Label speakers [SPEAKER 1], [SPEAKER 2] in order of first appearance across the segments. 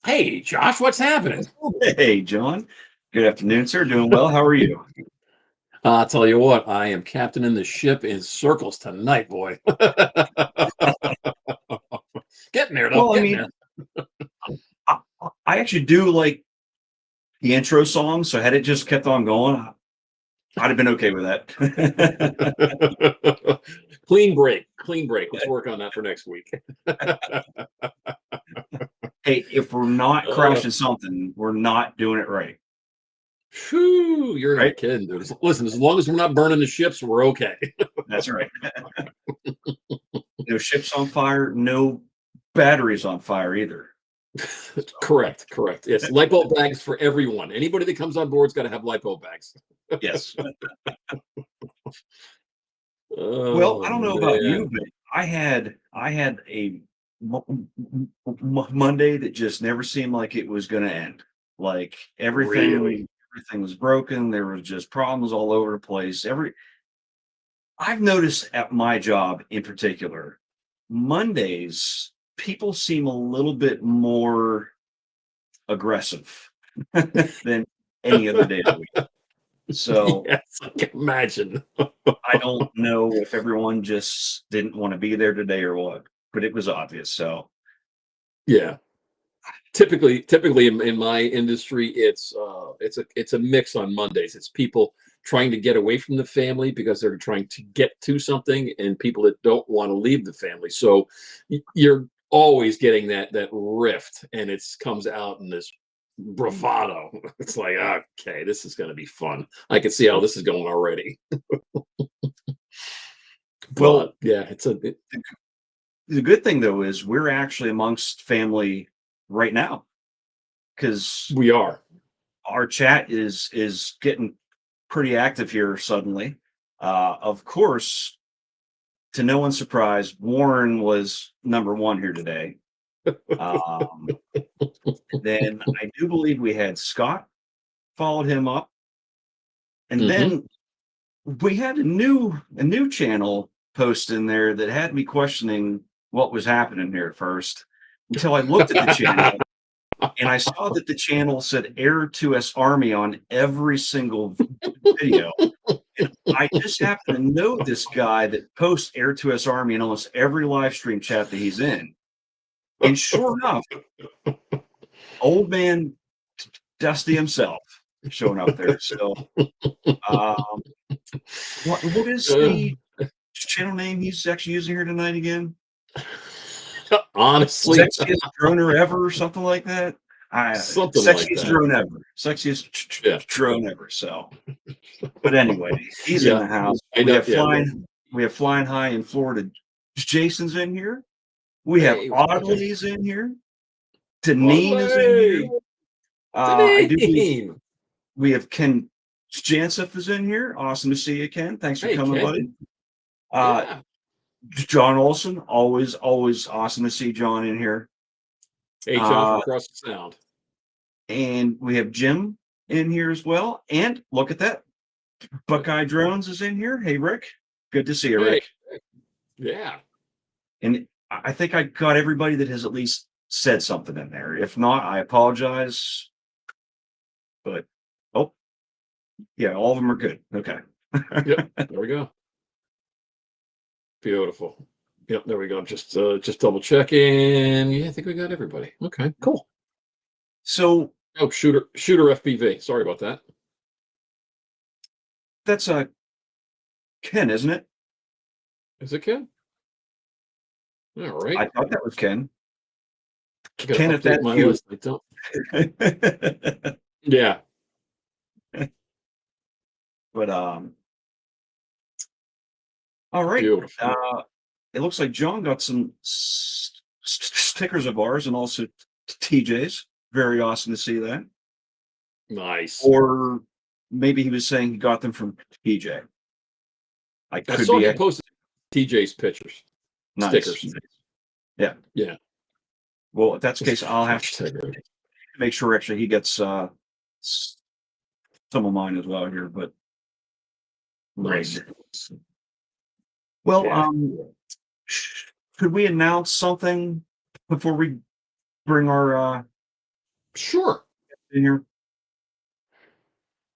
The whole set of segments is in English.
[SPEAKER 1] Hey, Josh, what's happening?
[SPEAKER 2] Hey, John. Good afternoon, sir. Doing well. How are you?
[SPEAKER 1] I'll tell you what, I am captaining the ship in circles tonight, boy. Getting there, though.
[SPEAKER 2] Well, I
[SPEAKER 1] Getting
[SPEAKER 2] mean,
[SPEAKER 1] there.
[SPEAKER 2] I actually do like the intro song, so had it just kept on going, I'd have been okay with that.
[SPEAKER 1] Clean break. Clean break. Let's work on that for next week.
[SPEAKER 2] Hey, if we're not
[SPEAKER 1] uh,
[SPEAKER 2] crashing something, we're not doing it right,
[SPEAKER 1] Phew, you're
[SPEAKER 2] right?
[SPEAKER 1] not kidding, dude. Listen, as long as we're not burning the ships, we're okay.
[SPEAKER 2] That's right. No ships on fire, no batteries on fire either. So,
[SPEAKER 1] Correct. Correct. Yes, light bulb bags for everyone. Anybody that comes on board's got to have light bulb bags.
[SPEAKER 2] yes. Well, I
[SPEAKER 1] Oh
[SPEAKER 2] don't know about
[SPEAKER 1] man.
[SPEAKER 2] you, but I had a Monday that just never seemed like it was going to end. Like
[SPEAKER 1] Really?
[SPEAKER 2] everything was broken. There was just problems all over the place. I've noticed at my job in particular, Mondays people seem a little bit more aggressive than any other day of the week. So
[SPEAKER 1] Yes, I can imagine.
[SPEAKER 2] I don't know if everyone just didn't want to be there today or what, but it was obvious. So
[SPEAKER 1] Yeah. Typically in my industry, it's a mix on Mondays. It's people trying to get away from the family because they're trying to get to something, and people that don't want to leave the family. So you're always getting that rift, and it comes out in this bravado. It's like, okay, this is going to be fun. I can see how this is going already.
[SPEAKER 2] well,
[SPEAKER 1] But yeah,
[SPEAKER 2] the good thing though is we're actually amongst family right now because
[SPEAKER 1] we are.
[SPEAKER 2] our chat is getting pretty active here suddenly. Of course, to no one's surprise, Warren was number one here today. Um, then I do believe we had Scott followed him up, and
[SPEAKER 1] Hmm.
[SPEAKER 2] then we had a new channel post in there that had me questioning what was happening here at first until I looked at the channel and I saw that the channel said Air to S Army on every single video. And I just happen to know this guy that posts Air to S Army in almost every live stream chat that he's in. And sure enough, old man Dusty himself showing up there. So, um, what is the channel name he's actually using here tonight again?
[SPEAKER 1] Honestly,
[SPEAKER 2] Sexiest droner ever or something like that?
[SPEAKER 1] something like
[SPEAKER 2] Sexiest
[SPEAKER 1] that.
[SPEAKER 2] drone ever. Sexiest
[SPEAKER 1] Yeah.
[SPEAKER 2] drone ever. So, but anyway, he's in
[SPEAKER 1] Yeah.
[SPEAKER 2] the house.
[SPEAKER 1] I know. Yeah. Well,
[SPEAKER 2] We have flying high in Florida. Jason's in here. We have
[SPEAKER 1] hey, okay.
[SPEAKER 2] Audley's in here. Deneen is in here.
[SPEAKER 1] Olay!
[SPEAKER 2] I do believe
[SPEAKER 1] Deneen!
[SPEAKER 2] we have Ken Janseth is in here. Awesome to see you, Ken. Thanks for
[SPEAKER 1] Hey,
[SPEAKER 2] coming,
[SPEAKER 1] Ken.
[SPEAKER 2] buddy. Uh,
[SPEAKER 1] Yeah.
[SPEAKER 2] John Olson, always awesome to see John in here.
[SPEAKER 1] Hey, John from
[SPEAKER 2] Uh,
[SPEAKER 1] across the sound.
[SPEAKER 2] and we have Jim in here as well. And look at that. Buckeye Drones is in here. Hey, Rick. Good to see you,
[SPEAKER 1] Hey,
[SPEAKER 2] Rick.
[SPEAKER 1] yeah.
[SPEAKER 2] And I think I got everybody that has at least said something in there. If not, I apologize. But oh, yeah, all of them are good. Okay.
[SPEAKER 1] Yep. There we go. Beautiful. Yep. There we go. Just double checking. Yeah, I think we got everybody. Okay. Cool.
[SPEAKER 2] So
[SPEAKER 1] Oh, shooter FPV. Sorry about that.
[SPEAKER 2] that's Ken, isn't it?
[SPEAKER 1] Is it Ken? All right.
[SPEAKER 2] I thought that was Ken.
[SPEAKER 1] I got to
[SPEAKER 2] Ken, if
[SPEAKER 1] update
[SPEAKER 2] that's
[SPEAKER 1] my
[SPEAKER 2] you.
[SPEAKER 1] list. I don't. Yeah.
[SPEAKER 2] But all right.
[SPEAKER 1] Beautiful.
[SPEAKER 2] It looks like John got some stickers of ours and also TJ's. Very awesome to see that.
[SPEAKER 1] Nice.
[SPEAKER 2] Or maybe he was saying he got them from TJ. I
[SPEAKER 1] I
[SPEAKER 2] could
[SPEAKER 1] saw
[SPEAKER 2] be
[SPEAKER 1] he posted TJ's pictures,
[SPEAKER 2] nice.
[SPEAKER 1] stickers.
[SPEAKER 2] Yeah.
[SPEAKER 1] Yeah.
[SPEAKER 2] Well, if that's the case, I'll have to
[SPEAKER 1] Hashtag ready.
[SPEAKER 2] make sure actually he gets some of mine as well here, but
[SPEAKER 1] Nice.
[SPEAKER 2] rigged. Well,
[SPEAKER 1] Yeah.
[SPEAKER 2] could we announce something before we bring our
[SPEAKER 1] Sure.
[SPEAKER 2] In here.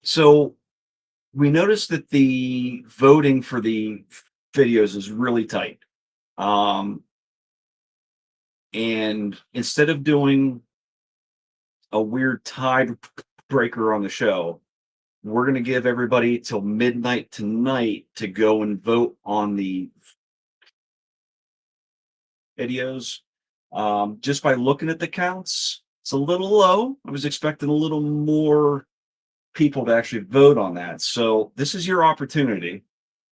[SPEAKER 2] So we noticed that the voting for the videos is really tight. Um, and instead of doing a weird tiebreaker on the show, we're going to give everybody till midnight tonight to go and vote on the videos. Just by looking at the counts, it's a little low. I was expecting a little more people to actually vote on that. So this is your opportunity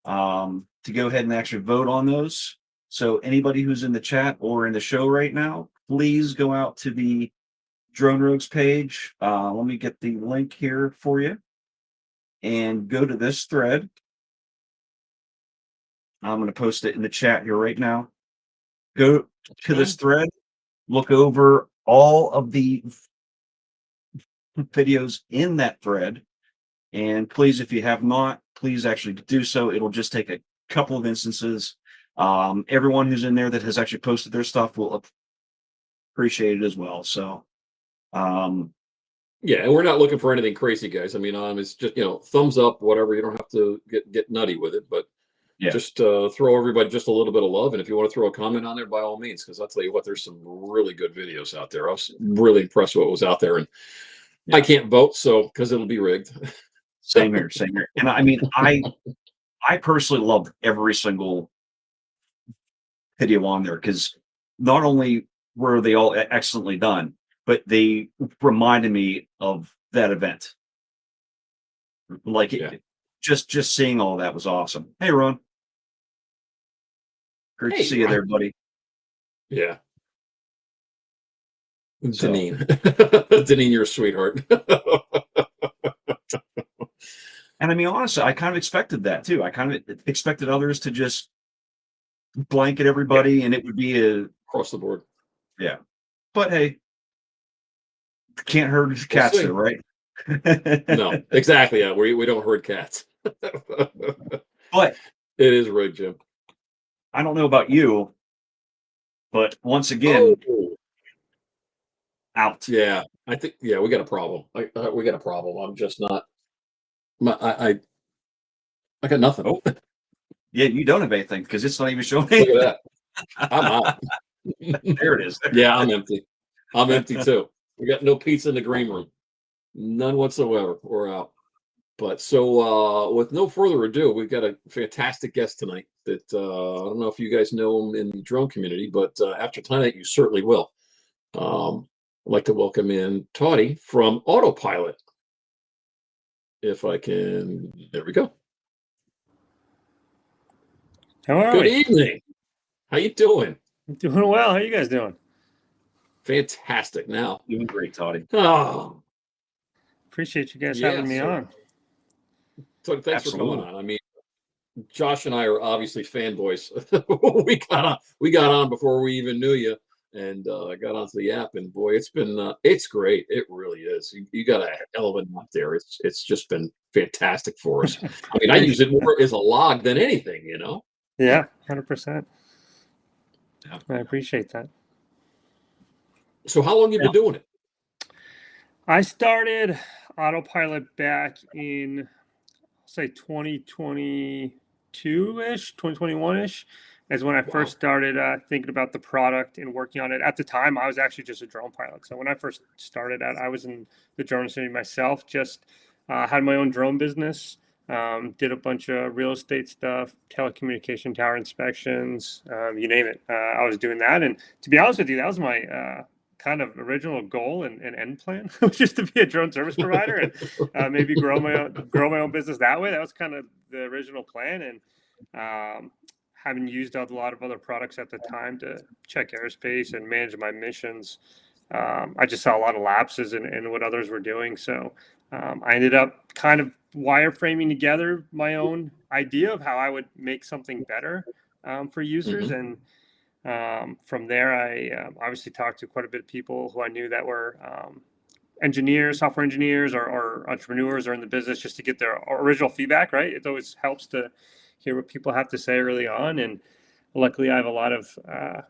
[SPEAKER 2] to go ahead and actually vote on those. So anybody who's in the chat or in the show right now, please go out to the Drone Rogues page. Let me get the link here for you and go to this thread. I'm going to post it in the chat here right now. Go to this thread, look over all of the videos in that thread. And please, if you have not, please actually do so. It'll just take a couple of instances. Everyone who's in there that has actually posted their stuff will appreciate it as well. So,
[SPEAKER 1] yeah, and we're not looking for anything crazy, guys. I mean, it's just thumbs up, whatever. You don't have to get nutty with it, but
[SPEAKER 2] yeah,
[SPEAKER 1] just throw everybody just a little bit of love. And if you want to throw a comment on there, by all means, because I'll tell you what, there's some really good videos out there. I was really impressed with what was out there, and I can't vote, so because it'll be rigged.
[SPEAKER 2] Same here, same here. And I mean, I personally loved every single video on there because not only were they all excellently done, but they reminded me of that event. Like just seeing all that was awesome. Hey, Ron. Great to see you there, buddy.
[SPEAKER 1] Yeah. Deneen. Deneen, you're a sweetheart.
[SPEAKER 2] And I mean, honestly, I kind of expected that too. I kind of expected others to just blanket everybody and it would be
[SPEAKER 1] across the board.
[SPEAKER 2] Yeah. But hey, can't herd cats though, right?
[SPEAKER 1] No, exactly. Yeah, we don't herd cats.
[SPEAKER 2] But
[SPEAKER 1] it is rigged, Jim.
[SPEAKER 2] I don't know about you, but once again, out.
[SPEAKER 1] Yeah, I think we got a problem. We got a problem. I'm just not. I got nothing.
[SPEAKER 2] Oh, yeah, you don't have anything because it's not even showing.
[SPEAKER 1] Look at that. I'm out.
[SPEAKER 2] There it is.
[SPEAKER 1] Yeah, I'm empty. I'm empty too. We got no pizza in the green room. None whatsoever. We're out. But so with no further ado, we've got a fantastic guest tonight that I don't know if you guys know him in the drone community, but after tonight, you certainly will. I'd like to welcome in Tauty from Autopylot. If I can, there we go.
[SPEAKER 3] How are
[SPEAKER 1] Good evening. How you doing?
[SPEAKER 3] Doing well. How you guys doing?
[SPEAKER 1] Fantastic. Now
[SPEAKER 2] doing great, Tauty.
[SPEAKER 1] Oh,
[SPEAKER 3] appreciate you guys having me on.
[SPEAKER 1] So thanks for coming on. I mean, Josh and I are obviously fanboys. we got on before we even knew you, and got onto the app. And boy, it's been it's great. It really is. You got a hell of an app there. It's just been fantastic for us. I mean, I use it more as a log than anything.
[SPEAKER 3] Yeah, 100%. I appreciate that.
[SPEAKER 1] So, how long have you been doing it?
[SPEAKER 3] I started Autopylot back in, say, 2022-ish, 2021-ish, is when I first started thinking about the product and working on it. At the time, I was actually just a drone pilot. So when I first started out, I was in the drone industry myself, just had my own drone business, did a bunch of real estate stuff, telecommunication tower inspections, you name it. I was doing that. And to be honest with you, that was my kind of original goal and end plan, was just to be a drone service provider and maybe grow my own business that way. That was kind of the original plan. And having used a lot of other products at the time to check airspace and manage my missions, I just saw a lot of lapses in what others were doing. So I ended up kind of wireframing together my own idea of how I would make something better for users. And from there, I obviously talked to quite a bit of people who I knew that were engineers, software engineers, or entrepreneurs, or in the business, just to get their original feedback. Right, it always helps to hear what people have to say early on. And luckily I have a lot of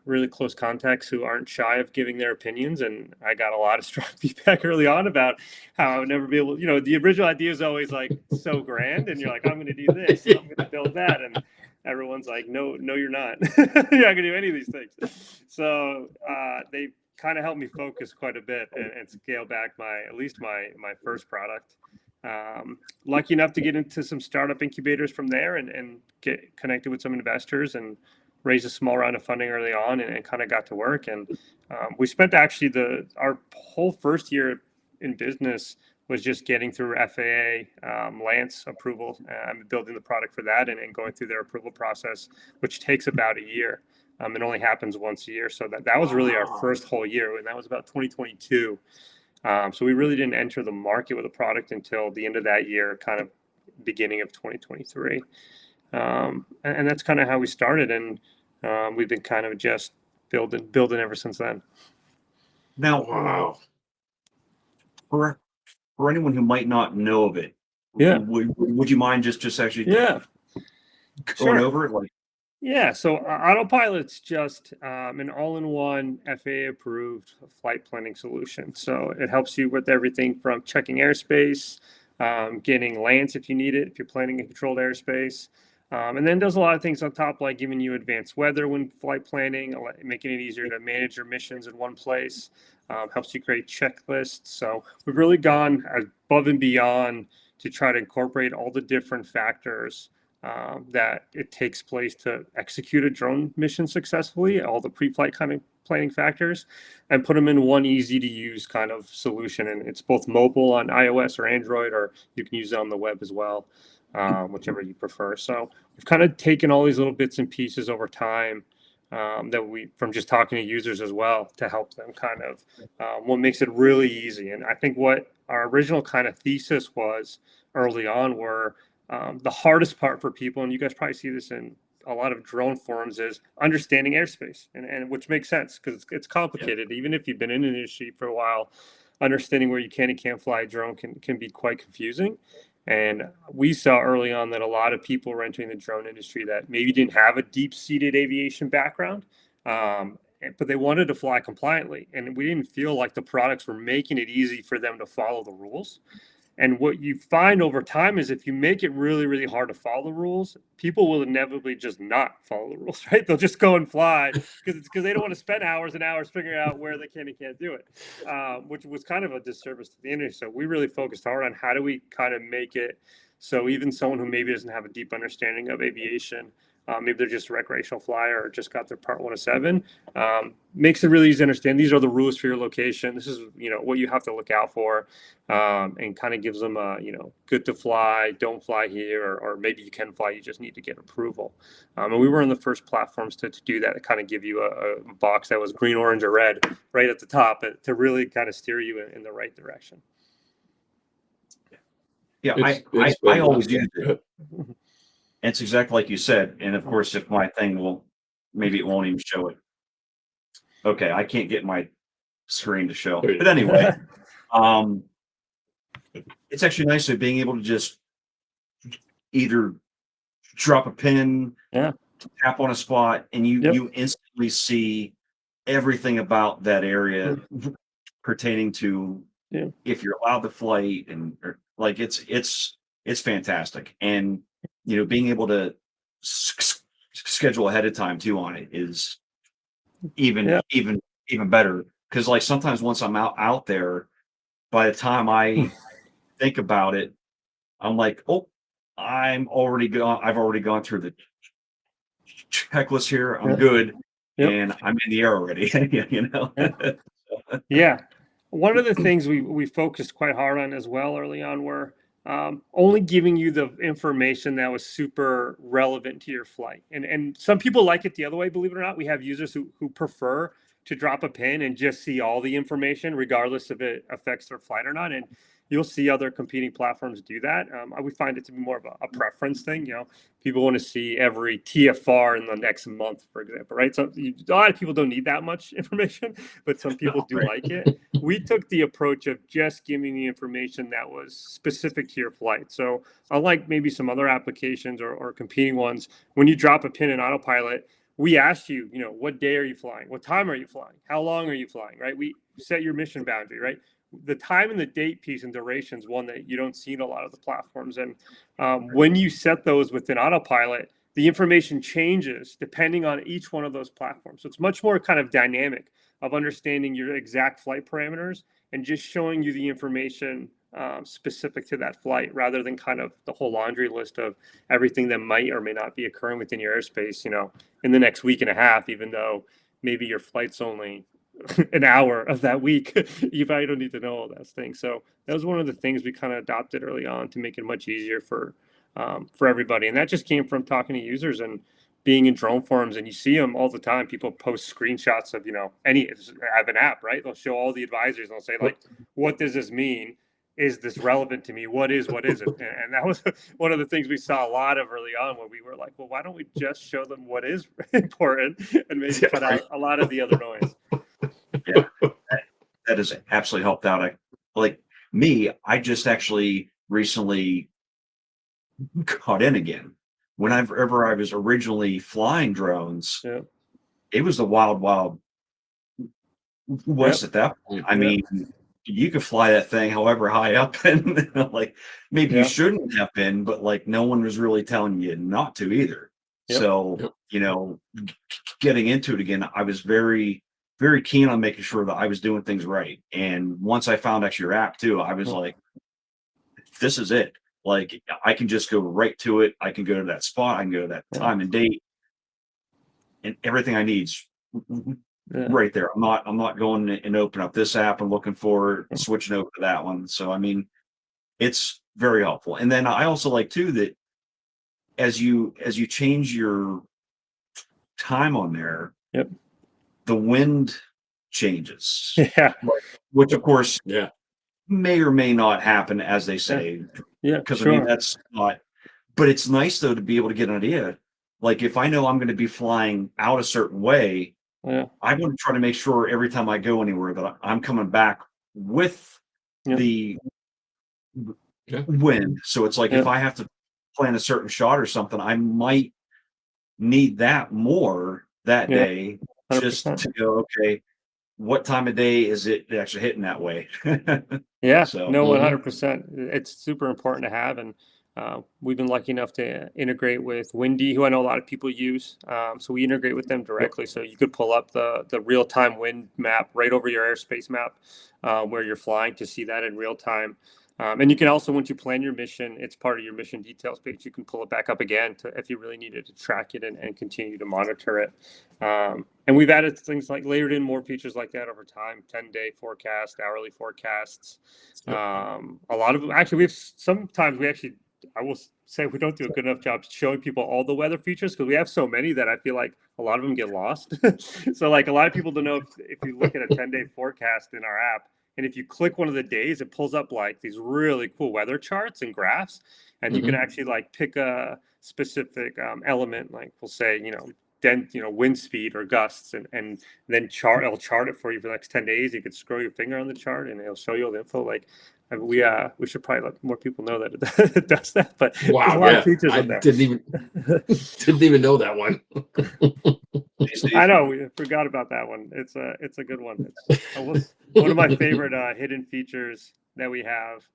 [SPEAKER 3] really close contacts who aren't shy of giving their opinions, and I got a lot of strong feedback early on about how I would never be able, the original idea is always like so grand, and you're like, I'm going to do this, and I'm going to build that, and everyone's like, no, you're not. You're not going to do any of these things. So they kind of helped me focus quite a bit and scale back at least my first product. Lucky enough to get into some startup incubators from there and get connected with some investors and raise a small round of funding early on, and kind of got to work. And we spent actually our whole first year in business was just getting through FAA Lance approval. I'm building the product for that and going through their approval process, which takes about a year. It only happens once a year. So that was really our first whole year, and that was about 2022. So we really didn't enter the market with a product until the end of that year, kind of beginning of 2023. And that's kind of how we started. And we've been kind of just building ever since then.
[SPEAKER 2] Now,
[SPEAKER 1] Wow.
[SPEAKER 2] for anyone who might not know of it,
[SPEAKER 3] Yeah.
[SPEAKER 2] would you mind just actually
[SPEAKER 3] Yeah.
[SPEAKER 2] going over it? Like,
[SPEAKER 3] Yeah, so Autopylot's just an all-in-one FAA-approved flight planning solution. So it helps you with everything from checking airspace, getting Lance if you need it, if you're planning a controlled airspace, and then does a lot of things on top, like giving you advanced weather when flight planning, making it easier to manage your missions in one place, helps you create checklists. So we've really gone above and beyond to try to incorporate all the different factors that it takes place to execute a drone mission successfully, all the pre-flight kind of planning factors, and put them in one easy to use kind of solution. And it's both mobile on iOS or Android, or you can use it on the web as well, whichever you prefer. So we've kind of taken all these little bits and pieces over time from just talking to users as well to help them kind of what makes it really easy. And I think what our original kind of thesis was early on were the hardest part for people, and you guys probably see this in a lot of drone forums, is understanding airspace, and which makes sense because it's complicated. Even if you've been in the industry for a while, understanding where you can and can't fly a drone can be quite confusing. And we saw early on that a lot of people were entering the drone industry that maybe didn't have a deep-seated aviation background, but they wanted to fly compliantly, and we didn't feel like the products were making it easy for them to follow the rules. And what you find over time is if you make it really, really hard to follow the rules, people will inevitably just not follow the rules, right? They'll just go and fly because they don't want to spend hours and hours figuring out where they can and can't do it, which was kind of a disservice to the industry. So we really focused hard on how do we kind of make it so even someone who maybe doesn't have a deep understanding of aviation, maybe they're just a recreational flyer or just got their Part 107, makes it really easy to understand. These are the rules for your location. This is, what you have to look out for, and kind of gives them a, good to fly, don't fly here, or maybe you can fly, you just need to get approval. And we were one of the first platforms to do that, to kind of give you a box that was green, orange, or red right at the top to really kind of steer you in the right direction.
[SPEAKER 2] Yeah, I always use it. It's exactly like you said. And of course, if my thing maybe it won't even show it. Okay, I can't get my screen to show. But anyway, it's actually nice of being able to just either drop a pin, tap on a spot, and you instantly see everything about that area pertaining to if you're allowed to flight, and like it's fantastic. And being able to schedule ahead of time too on it is even better, because like sometimes once I'm out there, by the time I think about it, I'm like, oh, I've already gone through the checklist here. I'm good, and I'm in the air already.
[SPEAKER 3] Yeah. One of the things we focused quite hard on as well early on were only giving you the information that was super relevant to your flight. And some people like it the other way, believe it or not. We have users who prefer to drop a pin and just see all the information, regardless if it affects their flight or not. And you'll see other competing platforms do that. We find it to be more of a preference thing. People want to see every TFR in the next month, for example, right? So a lot of people don't need that much information, but some people do like it. We took the approach of just giving the information that was specific to your flight. So unlike maybe some other applications or competing ones, when you drop a pin in Autopilot, we ask you, what day are you flying? What time are you flying? How long are you flying? Right? We set your mission boundary, right? The time and the date piece and duration is one that you don't see in a lot of the platforms. And when you set those within Autopilot, the information changes depending on each one of those platforms. So it's much more kind of dynamic of understanding your exact flight parameters and just showing you the information specific to that flight, rather than kind of the whole laundry list of everything that might or may not be occurring within your airspace, in the next week and a half, even though maybe your flight's only an hour of that week. You probably don't need to know all those things. So that was one of the things we kind of adopted early on to make it much easier for everybody. And that just came from talking to users and being in drone forums, and you see them all the time. People post screenshots of, I have an app, right? They'll show all the advisories and they'll say, like, what does this mean? Is this relevant to me? What isn't? And that was one of the things we saw a lot of early on, where we were like, well, why don't we just show them what is important and maybe cut out a lot of the other noise?
[SPEAKER 2] Yeah, that has absolutely helped out. I just actually recently caught in again. Whenever I was originally flying drones, it was the wild, wild west at that point. I mean, you could fly that thing however high up, and maybe you shouldn't have been, but no one was really telling you not to either. So, getting into it again, I was very, very keen on making sure that I was doing things right. And once I found out your app too, I was like, this is it. Like, I can just go right to it. I can go to that spot. I can go to that time and date, and everything I need's right there. I'm not going and open up this app and looking for it, switching over to that one. So, I mean, it's very helpful. And then I also like too that as you change your time on there, the wind changes. Which of course, may or may not happen, as they say. Because I mean, that's not. But it's nice though to be able to get an idea. Like, if I know I'm going to be flying out a certain way, I want to try to make sure every time I go anywhere that I'm coming back with the wind. So it's like, if I have to plan a certain shot or something, I might need that more that day, 100%. Just to go, okay, what time of day is it actually hitting that way?
[SPEAKER 3] So, no, 100%. It's super important to have. And we've been lucky enough to integrate with Windy, who I know a lot of people use. So we integrate with them directly. So you could pull up the real-time wind map right over your airspace map where you're flying, to see that in real time. And you can also, once you plan your mission, it's part of your mission details page. You can pull it back up again if you really needed to track it and continue to monitor it. And we've added things like layered in more features like that over time: 10-day forecast, hourly forecasts. A lot of them, actually, I will say we don't do a good enough job showing people all the weather features, because we have so many that I feel like a lot of them get lost. So a lot of people don't know if you look at a 10-day forecast in our app, and if you click one of the days, it pulls up these really cool weather charts and graphs, and you can actually pick a specific element, we'll say, wind speed or gusts, and then it'll chart it for you for the next 10 days. You could scroll your finger on the chart and it'll show you all the info. We should probably let more people know that it does that. But
[SPEAKER 1] wow,
[SPEAKER 3] there's a lot of features in there.
[SPEAKER 1] Didn't even know that one.
[SPEAKER 3] I know, we forgot about that one. It's a good one. It's one of my favorite hidden features that we have.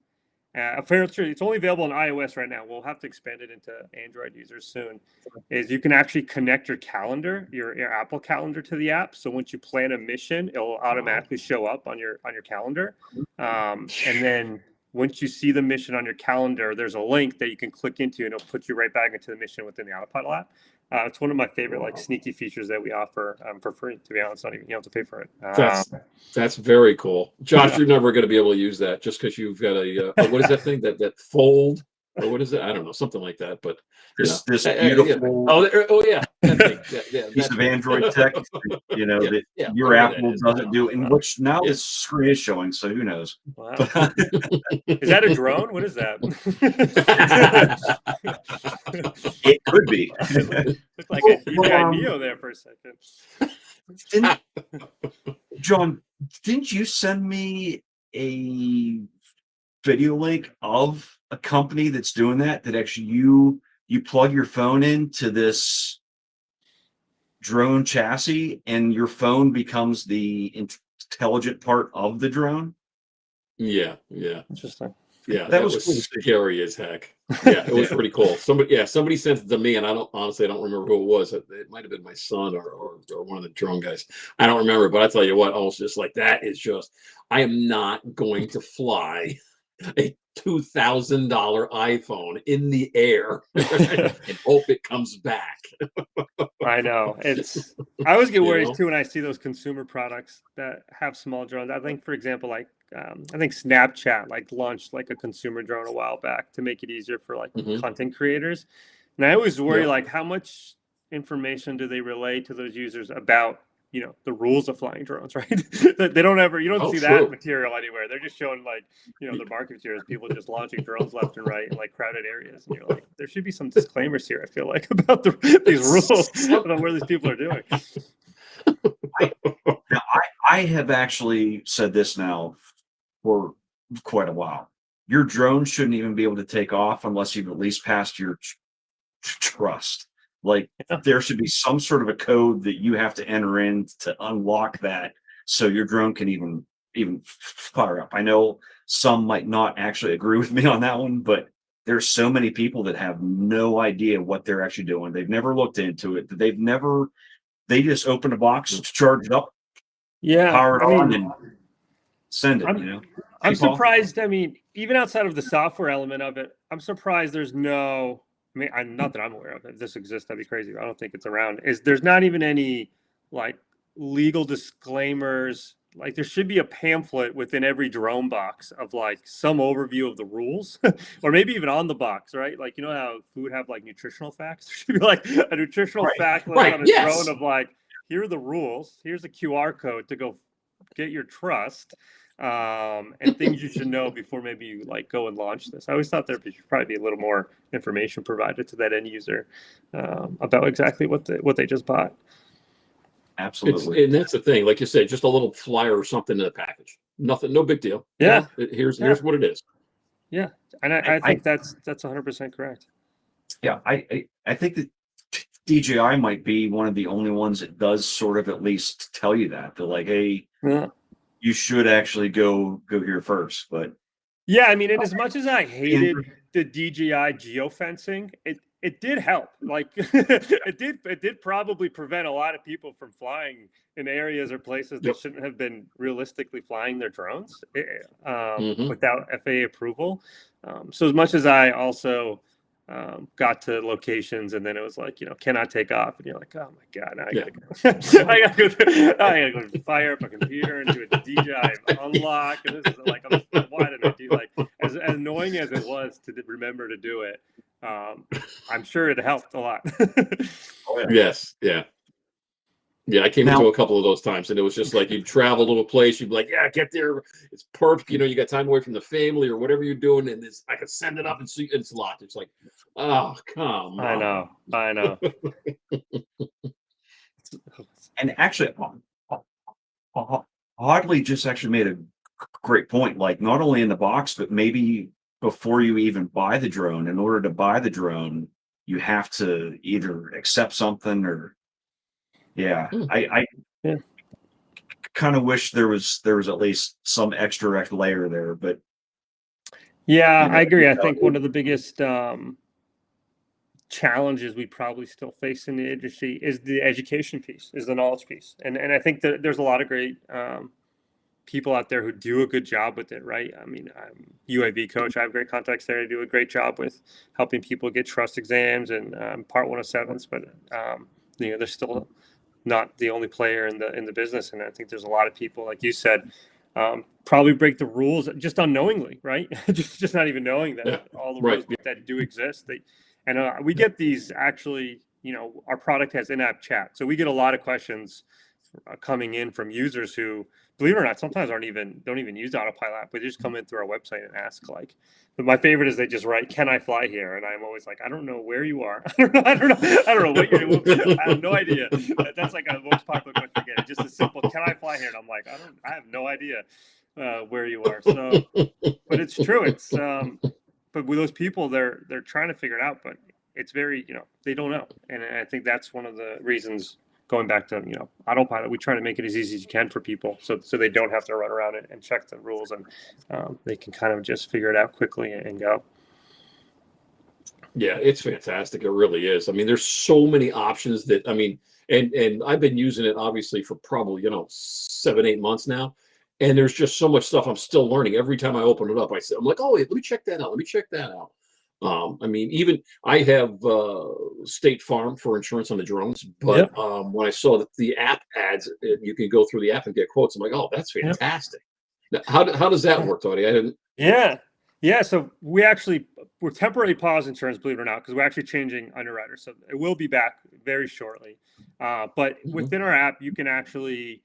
[SPEAKER 3] It's only available on iOS right now. We'll have to expand it into Android users soon. Is you can actually connect your calendar, your Apple Calendar, to the app. So once you plan a mission, it'll automatically show up on your calendar. And then once you see the mission on your calendar, there's a link that you can click into, and it'll put you right back into the mission within the Autopilot app. It's one of my favorite sneaky features that we offer for free. To be honest, not even you have to pay for it.
[SPEAKER 1] That's very cool, Josh. You're never going to be able to use that just because you've got what is that thing that fold, or what is it? I don't know, something like that. But
[SPEAKER 2] this beautiful piece of Android tech, that your Apple doesn't do, and which now this screen is showing. So who knows?
[SPEAKER 3] Wow. Is that a drone? What is that?
[SPEAKER 2] It could be.
[SPEAKER 3] Looked like a DJI Neo there for a second.
[SPEAKER 2] John, didn't you send me a video link of a company that's doing that actually you plug your phone into this drone chassis and your phone becomes the intelligent part of the drone.
[SPEAKER 1] Yeah.
[SPEAKER 3] Interesting.
[SPEAKER 1] Yeah,
[SPEAKER 2] That
[SPEAKER 1] that
[SPEAKER 2] was
[SPEAKER 1] was
[SPEAKER 2] cool to see.
[SPEAKER 1] scary as heck. Yeah, it was
[SPEAKER 2] Yeah.
[SPEAKER 1] pretty cool. Somebody sent it to me, and I don't remember who it was. It might have been my son or one of the drone guys. I don't remember, but I tell you what, I was just like, that is just. I am not going to fly a $2,000 iPhone in the air and hope it comes back.
[SPEAKER 3] I know. I always get
[SPEAKER 1] You
[SPEAKER 3] worried
[SPEAKER 1] know?
[SPEAKER 3] too when I see those consumer products that have small drones. I think, for example, like I think Snapchat like launched like a consumer drone a while back to make it easier for like
[SPEAKER 1] Mhm.
[SPEAKER 3] content creators. And I always worry
[SPEAKER 1] Yep.
[SPEAKER 3] like how much information do they relay to those users about the rules of flying drones, right? They don't ever, you don't
[SPEAKER 1] Oh,
[SPEAKER 3] see that
[SPEAKER 1] true.
[SPEAKER 3] material anywhere. They're just showing like the market materials, people just launching drones left and right in like crowded areas, and you're like, there should be some disclaimers here. I feel like about these rules about where these people are doing.
[SPEAKER 2] Now, I have actually said this now for quite a while. Your drone shouldn't even be able to take off unless you've at least passed your trust. Like
[SPEAKER 3] Yeah.
[SPEAKER 2] there should be some sort of a code that you have to enter in to unlock that, so your drone can even fire up. I know some might not actually agree with me on that one, but there's so many people that have no idea what they're actually doing. They've never looked into it. They just open a box, charge it up,
[SPEAKER 3] Yeah,
[SPEAKER 2] power it
[SPEAKER 3] I
[SPEAKER 2] on,
[SPEAKER 3] mean,
[SPEAKER 2] and send it.
[SPEAKER 3] I'm
[SPEAKER 2] Hey, Paul?
[SPEAKER 3] surprised. I mean, even outside of the software element of it, I'm surprised there's no. I mean, not that I'm aware of. If this exists, that'd be crazy. I don't think it's around. There's not even any like legal disclaimers. Like there should be a pamphlet within every drone box of like some overview of the rules, or maybe even on the box, right? Like how food have like nutritional facts. There should be like a nutritional
[SPEAKER 2] Right,
[SPEAKER 3] fact list
[SPEAKER 1] right,
[SPEAKER 3] on a
[SPEAKER 1] yes.
[SPEAKER 3] drone of like, here are the rules. Here's a QR code to go get your trust, and things you should know before maybe you like go and launch this. I always thought there should probably be a little more information provided to that end user about exactly what they just bought.
[SPEAKER 2] Absolutely.
[SPEAKER 1] And that's the thing, like you said, just a little flyer or something in the package. Nothing, no big deal.
[SPEAKER 3] Yeah.
[SPEAKER 1] Here's
[SPEAKER 3] Yeah.
[SPEAKER 1] what it is.
[SPEAKER 3] Yeah, and I think that's 100% correct.
[SPEAKER 2] Yeah, I think that DJI might be one of the only ones that does sort of at least tell you that. They're like, hey,
[SPEAKER 3] Yeah.
[SPEAKER 2] you should actually go here first. But
[SPEAKER 3] Yeah, I mean, and as much as I hated the DJI geofencing, it did help. Like it did probably prevent a lot of people from flying in areas or places they
[SPEAKER 1] Yep.
[SPEAKER 3] shouldn't have been realistically flying their drones
[SPEAKER 1] Mhm.
[SPEAKER 3] without FAA approval. So as much as I also got to locations and then it was like, cannot take off, and you're like, oh my god, now I
[SPEAKER 1] Yeah.
[SPEAKER 3] gotta go. I gotta go fire up a computer and do a DJI unlock, and this is like, why did I do like as annoying as it was to remember to do it? I'm sure it helped a lot.
[SPEAKER 2] oh yeah.
[SPEAKER 1] Yes. Yeah. Yeah, I came
[SPEAKER 2] Now-
[SPEAKER 1] into a couple of those times, and it was just like you'd travel to a place, you'd be like, "Yeah, get there, it's perfect." You got time away from the family or whatever you're doing, and I can send it up and see it's locked. It's like, oh, come on.
[SPEAKER 3] I know.
[SPEAKER 2] And actually, Oddly just actually made a great point. Like not only in the box, but maybe before you even buy the drone, in order to buy the drone, you have to either accept something or yeah.
[SPEAKER 1] Hmm.
[SPEAKER 2] I
[SPEAKER 3] Yeah.
[SPEAKER 2] kind of wish there was at least some extra layer there, but
[SPEAKER 3] Yeah,
[SPEAKER 2] you know,
[SPEAKER 3] I agree. I
[SPEAKER 2] you know,
[SPEAKER 3] think one of the biggest challenges we probably still face in the industry is the education piece, is the knowledge piece, and I think that there's a lot of great people out there who do a good job with it, right? I mean, I'm UAV coach. I have great contacts there. I do a great job with helping people get trust exams and Part 107s, but they're still not the only player in the business, and I think there's a lot of people, like you said, probably break the rules just unknowingly, right? just not even knowing that
[SPEAKER 1] Yeah,
[SPEAKER 3] all the
[SPEAKER 1] right.
[SPEAKER 3] rules that do exist. And we get these actually. Our product has in-app chat, so we get a lot of questions coming in from users who, believe it or not, sometimes don't even use Autopylot, but they just come in through our website and ask like. But my favorite is they just write, "Can I fly here?" And I'm always like, "I don't know where you are. I don't know what you're doing. I have no idea." That's like a most popular question I get. Just a simple, "Can I fly here?" And I'm like, I have no idea where you are. So, but it's true. It's but with those people, they're trying to figure it out, but it's very they don't know, and I think that's one of the reasons going back to, Autopylot, we try to make it as easy as you can for people, so they don't have to run around and check the rules, and they can kind of just figure it out quickly and go.
[SPEAKER 1] Yeah, it's fantastic. It really is. I mean, there's so many options that, I mean, and I've been using it obviously for probably, 7-8 months now. And there's just so much stuff I'm still learning. Every time I open it up, I'm like, oh, wait, let me check that out. Let me check that out. I mean, even I have State Farm for insurance on the drones, but when I saw that the app ads, you can go through the app and get quotes. I'm like, oh, that's fantastic. Now, how does that work, Tauty? I didn't.
[SPEAKER 3] Yeah. So we're temporarily paused insurance, believe it or not, because we're actually changing underwriters. So it will be back very shortly. But within our app, you can actually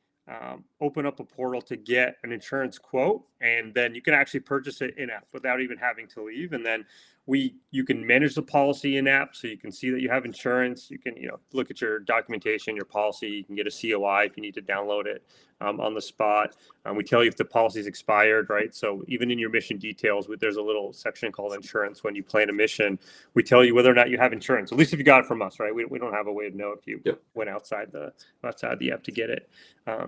[SPEAKER 3] open up a portal to get an insurance quote, and then you can actually purchase it in app without even having to leave. And then you can manage the policy in app, so you can see that you have insurance. You can look at your documentation, your policy. You can get a COI if you need to download it on the spot. We tell you if the policy is expired, right? So even in your mission details, there's a little section called insurance. When you plan a mission, we tell you whether or not you have insurance. At least if you got it from us, right? We don't have a way to know if you went outside the app to get it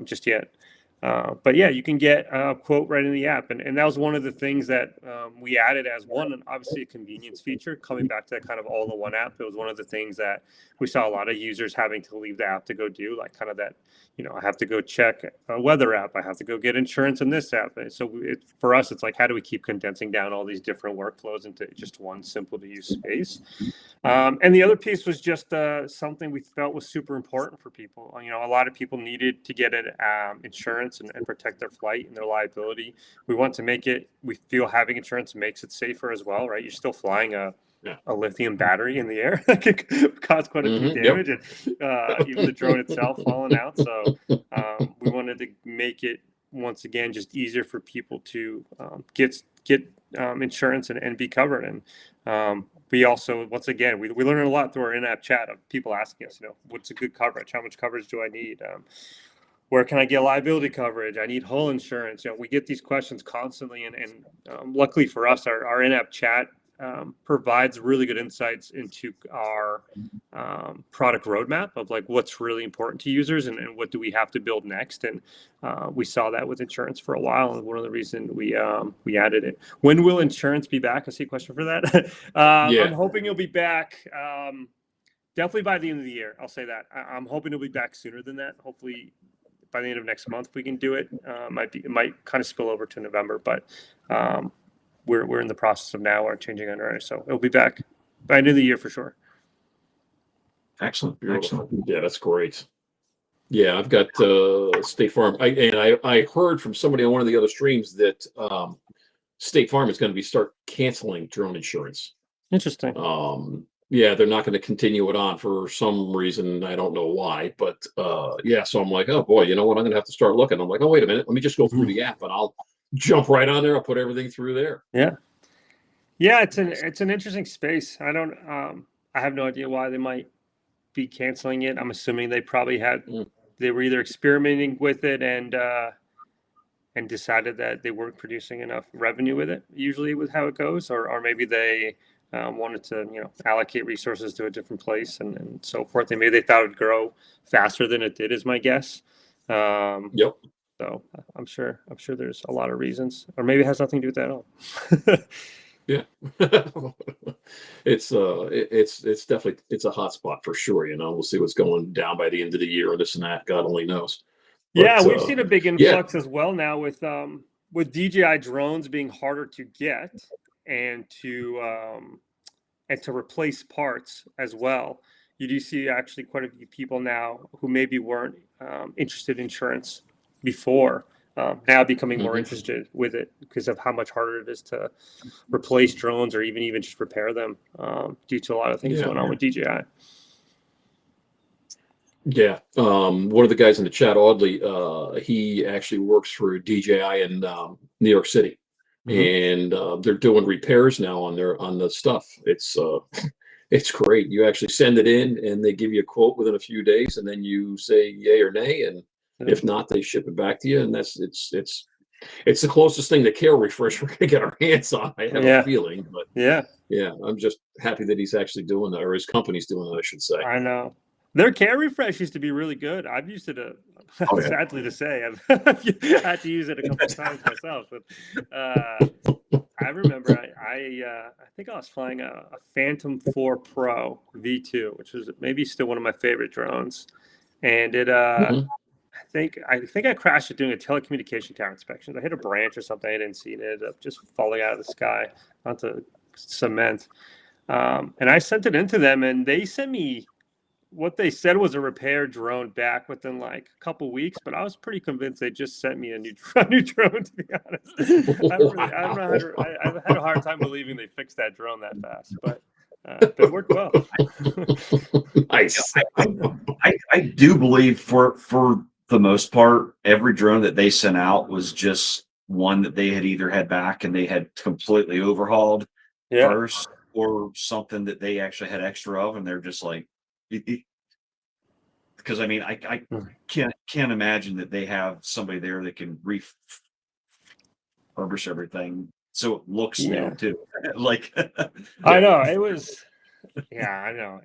[SPEAKER 3] just yet. But yeah, you can get a quote right in the app. And that was one of the things that we added as one, obviously a convenience feature, coming back to that kind of all-in-one app. It was one of the things that we saw a lot of users having to leave the app to go do, like kind of that, I have to go check a weather app. I have to go get insurance in this app. And so for us, it's like, how do we keep condensing down all these different workflows into just one simple to use space? And the other piece was just something we felt was super important for people. A lot of people needed to get insurance and protect their flight and their liability. We want to make it, we feel having insurance makes it safer as well, right? You're still flying a lithium battery in the air that could cause quite a few damage, and even the drone itself falling out. So we wanted to make it, once again, just easier for people to get insurance and be covered. And we also, once again, we learned a lot through our in-app chat of people asking us, what's a good coverage? How much coverage do I need? Where can I get liability coverage? I need hull insurance. We get these questions constantly, and luckily for us, our in-app chat provides really good insights into our product roadmap of like what's really important to users and what do we have to build next. And we saw that with insurance for a while, and one of the reasons we added it. When will insurance be back? I see a question for that. I'm hoping it'll be back definitely by the end of the year. I'll say that. I'm hoping it'll be back sooner than that. Hopefully by the end of next month, if we can do it. It might kind of spill over to November, but we're in the process of now changing underwriter, so it'll be back by the end of the year for sure.
[SPEAKER 2] Excellent.
[SPEAKER 1] Yeah, that's great. Yeah, I've got State Farm. I heard from somebody on one of the other streams that State Farm is going to start canceling drone insurance.
[SPEAKER 3] Interesting.
[SPEAKER 1] Yeah, they're not going to continue it on for some reason. I don't know why, but so I'm like, oh boy, you know what? I'm going to have to start looking. I'm like, oh, wait a minute. Let me just go through the app and I'll jump right on there. I'll put everything through there.
[SPEAKER 3] Yeah, it's an interesting space. I have no idea why they might be canceling it. I'm assuming they probably they were either experimenting with it and decided that they weren't producing enough revenue with it, usually with how it goes, or maybe they wanted to allocate resources to a different place and so forth. And maybe they thought it would grow faster than it did, is my guess. So I'm sure there's a lot of reasons, or maybe it has nothing to do with that at all.
[SPEAKER 1] Yeah. It's definitely, it's a hot spot for sure. We'll see what's going down by the end of the year or this and that. God only knows. But,
[SPEAKER 3] we've seen a big influx as well now with DJI drones being harder to get and to replace parts as well. You do see actually quite a few people now who maybe weren't interested in insurance before, now becoming more interested with it because of how much harder it is to replace drones or even just repair them due to a lot of things going on with DJI.
[SPEAKER 1] Yeah. One of the guys in the chat, Audley, he actually works for DJI in New York City. And they're doing repairs now on the stuff. It's great. You actually send it in and they give you a quote within a few days, and then you say yay or nay, and if not, they ship it back to you. And it's the closest thing to Care Refresh we're gonna get our hands on. I have a feeling, but I'm just happy that he's actually doing that, or his company's doing that, I should say.
[SPEAKER 3] I know Their camera refresh used to be really good. I've used it
[SPEAKER 2] Oh, yeah.
[SPEAKER 3] sadly to say, I've had to use it a couple of times myself. But I remember I think I was flying a Phantom 4 Pro V2, which was maybe still one of my favorite drones. And it
[SPEAKER 1] Mhm.
[SPEAKER 3] I think I crashed it doing a telecommunication tower inspection. I hit a branch or something I didn't see, and it ended up just falling out of the sky onto cement. And I sent it into them, and they sent me what they said was a repair drone back within like a couple weeks, but I was pretty convinced they just sent me a new drone. To be honest, I don't know how to, I've had a hard time believing they fixed that drone that fast, but it worked well.
[SPEAKER 1] Nice.
[SPEAKER 2] I do believe for the most part, every drone that they sent out was just one that they had either had back and they had completely overhauled
[SPEAKER 3] Yeah,
[SPEAKER 2] first, or something that they actually had extra of, and they're just like, because I mean, I can't imagine that they have somebody there that can refurbish everything so it looks new
[SPEAKER 3] yeah.
[SPEAKER 2] too. Like,
[SPEAKER 3] I know it was. Yeah, I know.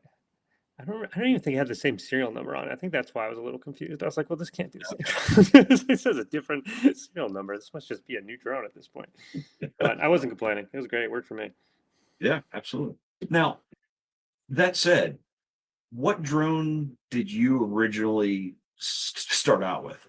[SPEAKER 3] I don't even think it had the same serial number on it. I think that's why I was a little confused. I was like, well, this can't be the same. It says a different serial number. This must just be a new drone at this point. But I wasn't complaining. It was great. It worked for me.
[SPEAKER 2] yeah, absolutely. Now, that said, what drone did you originally start out with?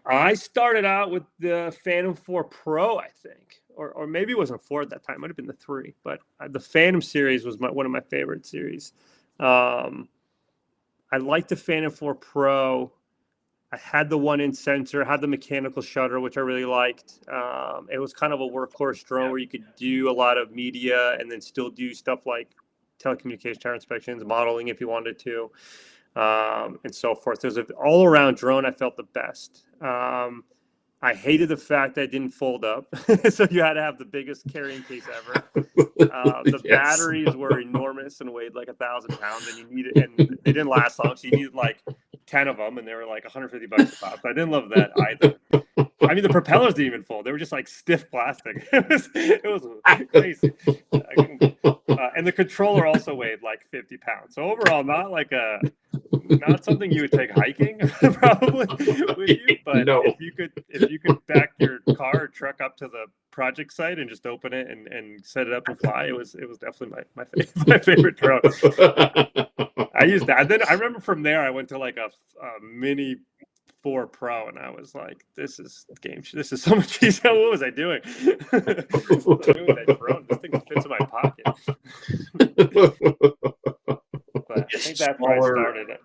[SPEAKER 3] I started out with the Phantom 4 Pro, I think, or maybe it wasn't 4 at that time. It might have been the 3, but the Phantom series was one of my favorite series. I liked the Phantom 4 Pro. I had the one in sensor, had the mechanical shutter, which I really liked. It was kind of a workhorse drone where you could do a lot of media and then still do stuff like telecommunication tower inspections, modeling if you wanted to, and so forth. It was an all-around drone I felt the best. I hated the fact that it didn't fold up, so you had to have the biggest carrying case ever. The
[SPEAKER 1] Yes.
[SPEAKER 3] batteries were enormous and weighed like 1,000 pounds, and they didn't last long, so you needed like 10 of them, and they were like $150 a pop. So I didn't love that either. I mean, the propellers didn't even fold; they were just like stiff plastic. It was crazy. And the controller also weighed like 50 pounds. So overall, not something you would take hiking probably with you, but
[SPEAKER 1] No.
[SPEAKER 3] if you could back your car or truck up to the project site and just open it and set it up and fly, it was definitely my favorite drone. I used that. Then I remember from there I went to like a Mini 4 Pro, and I was like, this is this is so much easier. What was I doing? What was I doing with that drone? This thing fits in my pocket. But I think that's where I started it.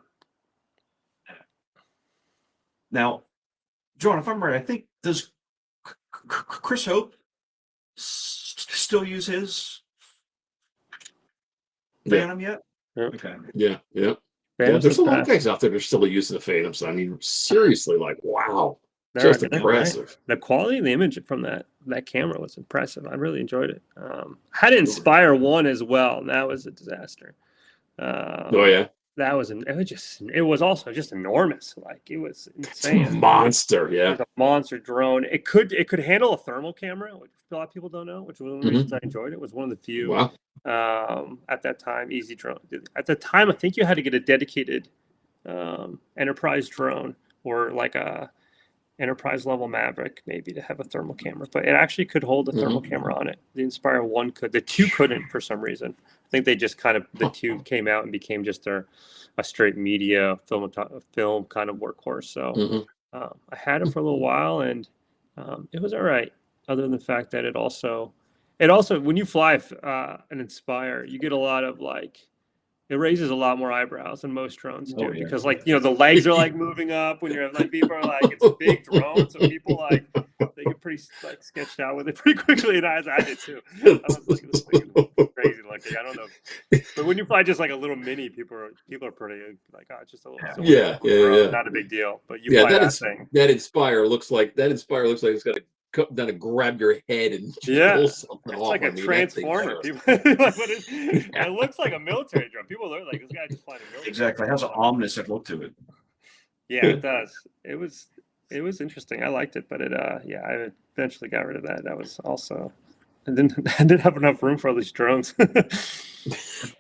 [SPEAKER 2] Now, John, if I'm right, I think does Chris Hope still use his Phantom yet?
[SPEAKER 3] Yeah.
[SPEAKER 2] Okay.
[SPEAKER 1] Yeah.
[SPEAKER 3] Phantom's
[SPEAKER 1] There's a
[SPEAKER 3] the
[SPEAKER 1] lot of
[SPEAKER 3] best.
[SPEAKER 1] guys out there that are still using the Phantoms. I mean, seriously, like, wow.
[SPEAKER 3] They're
[SPEAKER 1] Just
[SPEAKER 3] good, right?
[SPEAKER 1] impressive.
[SPEAKER 3] The quality of the image from that camera was impressive. I really enjoyed it. Had an Inspire 1 as well, and that was a disaster.
[SPEAKER 1] Oh yeah.
[SPEAKER 3] It was also just enormous. Like, it was
[SPEAKER 1] It's
[SPEAKER 3] insane.
[SPEAKER 1] a monster.
[SPEAKER 3] It
[SPEAKER 1] Yeah.
[SPEAKER 3] was a monster drone. It could handle a thermal camera, which a lot of people don't know, which was one of the reasons I enjoyed it. It was one of the few
[SPEAKER 1] Wow.
[SPEAKER 3] at that time easy drone. At the time, I think you had to get a dedicated enterprise drone or like a enterprise level Maverick maybe to have a thermal camera, but it actually could hold a thermal camera on it. The Inspire 1 could. The 2 couldn't for some reason. I think they just the 2 came out and became just a straight media film kind of workhorse. So I had it for a little while, and it was all right. Other than the fact that it also when you fly an Inspire, you get a lot of like. It raises a lot more eyebrows than most drones do because, like, the legs are like moving up when you're like, people are like, it's a big drone, so people like they get pretty like sketched out with it pretty quickly, and I did too. I was like, this thing is crazy looking. I don't know, but when you fly just like a little mini, people are pretty like, oh, it's just a little drone, not a big deal. But you fly that thing.
[SPEAKER 1] That Inspire looks like it's got to come down and grab your head and pull something off.
[SPEAKER 3] It's like a transformer. It looks like a military drone. People are like, this guy just flying a military.
[SPEAKER 2] Exactly. It has an ominous look to it.
[SPEAKER 3] Yeah, it does. It was interesting. I liked it, but I eventually got rid of that. That was also, I didn't have enough room for all these drones.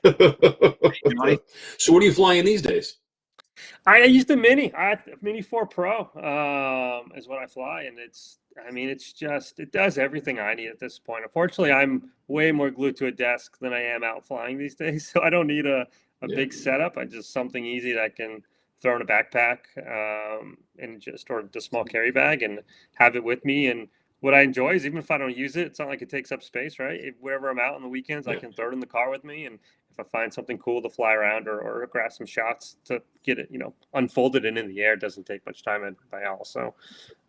[SPEAKER 2] Johnny?
[SPEAKER 1] So what are you flying these days?
[SPEAKER 3] I used the Mini. Mini 4 Pro is what I fly, and it's just it does everything I need at this point. Unfortunately, I'm way more glued to a desk than I am out flying these days, so I don't need a
[SPEAKER 1] Yeah.
[SPEAKER 3] big setup. I just something easy that I can throw in a backpack or the small carry bag and have it with me. And what I enjoy is even if I don't use it, it's not like it takes up space, right? Wherever I'm out on the weekends, I
[SPEAKER 1] Yeah.
[SPEAKER 3] can throw it in the car with me, and if I find something cool to fly around or grab some shots to get it, unfolded and in the air, it doesn't take much time by all. So,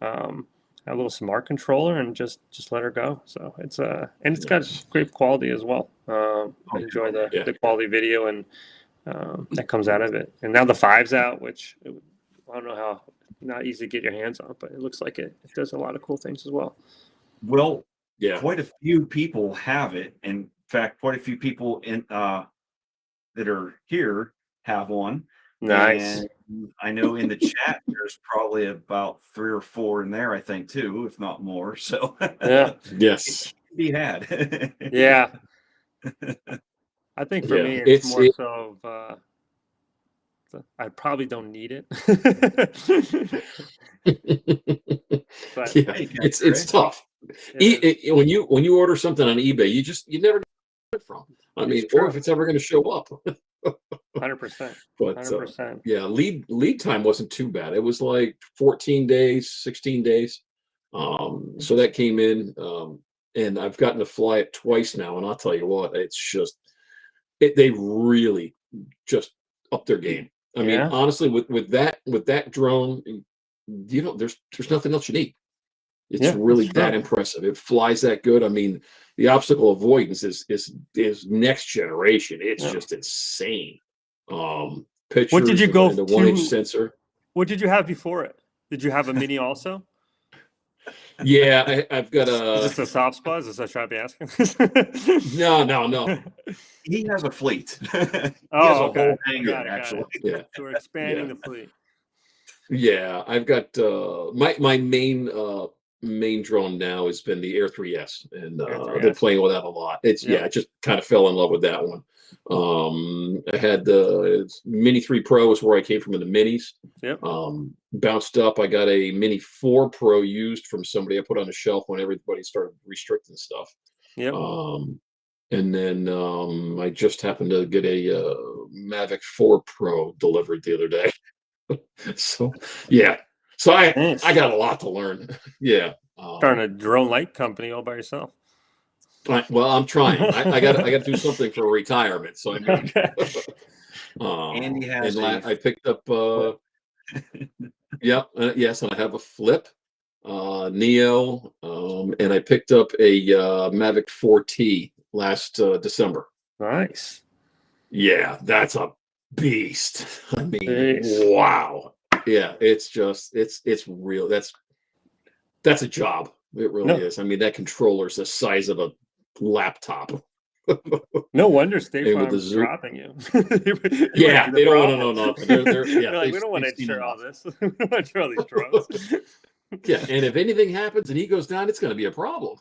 [SPEAKER 3] a little smart controller and just let her go. So it's and it's got
[SPEAKER 1] Nice.
[SPEAKER 3] great quality as well. I enjoy
[SPEAKER 1] Yeah.
[SPEAKER 3] the quality video and that comes out of it. And now the 5's out, which I don't know how not easy to get your hands on, but it looks like it does a lot of cool things as well.
[SPEAKER 2] Well,
[SPEAKER 1] Yeah.
[SPEAKER 2] quite a few people have it. In fact, quite a few people that are here have one.
[SPEAKER 3] Nice.
[SPEAKER 2] And I know in the chat there's probably about 3 or 4 in there, I think, too, if not more. So
[SPEAKER 3] Yeah.
[SPEAKER 1] Yes.
[SPEAKER 2] it can be had.
[SPEAKER 3] Yeah. I think for
[SPEAKER 1] Yeah.
[SPEAKER 3] me, it's more so of I probably don't need it. But
[SPEAKER 1] Yeah, it's tough. When you order something on eBay, you never know where it's from. I mean, or if it's ever going to show up.
[SPEAKER 3] 100%.
[SPEAKER 1] But
[SPEAKER 3] 100%.
[SPEAKER 1] yeah, lead time wasn't too bad. It was like 14 days, 16 days. So that came in, and I've gotten to fly it twice now, and I'll tell you what, it's just they really just up their game. I mean, honestly, with that drone, there's nothing else you need. It's really that impressive. It flies that good. I mean, the obstacle avoidance is next generation. It's just insane. Pictures
[SPEAKER 3] What did you go
[SPEAKER 1] and the 1-inch sensor.
[SPEAKER 3] What did you have before it? Did you have a Mini also?
[SPEAKER 1] Yeah, I've got a.
[SPEAKER 3] Is this a soft spot? Is this what I should be asking?
[SPEAKER 1] No.
[SPEAKER 2] He has a fleet. He has
[SPEAKER 3] Oh,
[SPEAKER 2] a
[SPEAKER 3] okay.
[SPEAKER 2] whole hangar,
[SPEAKER 3] Got it.
[SPEAKER 2] actually.
[SPEAKER 1] Yeah.
[SPEAKER 3] So we're expanding the fleet.
[SPEAKER 1] Yeah, I've got my main drone now has been the Air 3S, and I've been playing with that a lot. I just kind of fell in love with that one. I had the Mini 3 Pro is where I came from in the minis.
[SPEAKER 3] Yep.
[SPEAKER 1] Bounced up. I got a Mini 4 Pro used from somebody I put on a shelf when everybody started restricting stuff.
[SPEAKER 3] Yep.
[SPEAKER 1] And then I just happened to get a Mavic 4 Pro delivered the other day. So yeah, so I got a lot to learn. Yeah,
[SPEAKER 3] starting a drone light company all by yourself.
[SPEAKER 1] Well, I'm trying. I got to do something for retirement. So I'm gonna.
[SPEAKER 2] Andy has
[SPEAKER 1] I picked up. Yes, and I have a Flip, Neo, and I picked up a Mavic 4T last December.
[SPEAKER 3] Nice.
[SPEAKER 1] Yeah, that's a beast. I mean, wow. Yeah, it's real. That's a job. It really is. I mean, that controller's the size of a laptop.
[SPEAKER 3] No wonder State Farm's dropping you.
[SPEAKER 1] Yeah, they don't want to know nothing. They're
[SPEAKER 3] like, we don't want to insure all this. We don't want to insure all these drones.
[SPEAKER 1] Yeah, and if anything happens and he goes down, it's going to be a problem.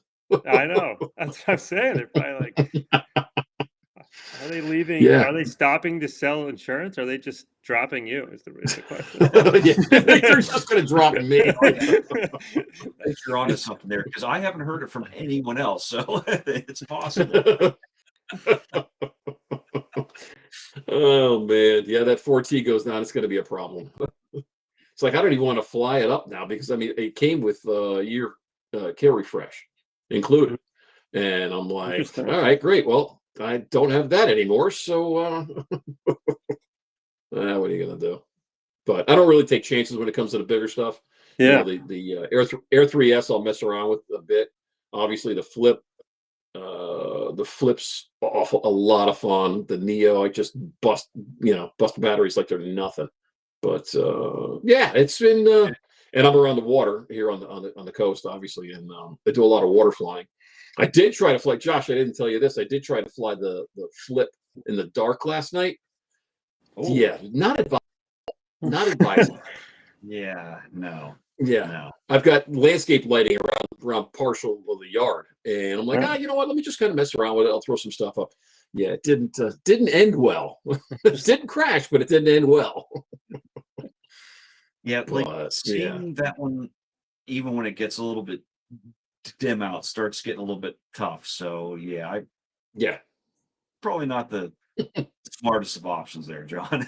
[SPEAKER 3] I know. That's what I'm saying. They're probably like, are they leaving?
[SPEAKER 1] Yeah.
[SPEAKER 3] Are they stopping to sell insurance? Or are they just dropping you? Is the question.
[SPEAKER 1] They're just going to drop me.
[SPEAKER 2] I think you're onto something there because I haven't heard it from anyone else, so it's possible.
[SPEAKER 1] Oh man, yeah, that 4T goes down, it's going to be a problem. It's like I don't even want to fly it up now because I mean it came with year care refresh included, and I'm like, all right, great. Well, I don't have that anymore, so what are you gonna do? But I don't really take chances when it comes to the bigger stuff.
[SPEAKER 3] Yeah,
[SPEAKER 1] the Air 3S I'll mess around with a bit. Obviously, the Flip. The Flip's a lot of fun. The Neo, I just bust batteries like they're nothing. But yeah, it's been and I'm around the water here on the coast, obviously, and I do a lot of water flying. I did try to fly, Josh. I didn't tell you this. I did try to fly the Flip in the dark last night. Oh. Yeah, not advisable.
[SPEAKER 2] Yeah, no.
[SPEAKER 1] Yeah, no. I've got landscape lighting around partial of the yard, and I'm like, you know what? Let me just kind of mess around with it. I'll throw some stuff up. Yeah, it didn't end well. It didn't crash, but it didn't end well.
[SPEAKER 2] Yeah, like
[SPEAKER 1] But yeah,
[SPEAKER 2] seeing that one, even when it gets a little bit dim out, starts getting a little bit tough. So yeah, I
[SPEAKER 1] yeah.
[SPEAKER 2] probably not the smartest of options there, John.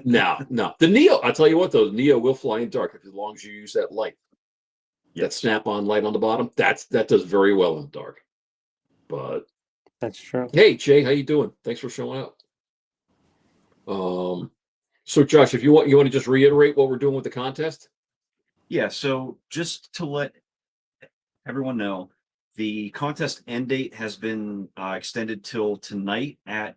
[SPEAKER 1] No. The Neo, I'll tell you what though, the Neo will fly in dark as long as you use that light. That
[SPEAKER 2] Yes.
[SPEAKER 1] snap-on light on the bottom. That does very well in the dark. But
[SPEAKER 3] That's true.
[SPEAKER 1] hey, Jay, how you doing? Thanks for showing up. So Josh, if you want to just reiterate what we're doing with the contest?
[SPEAKER 2] Yeah, so just to let everyone know, the contest end date has been extended till tonight at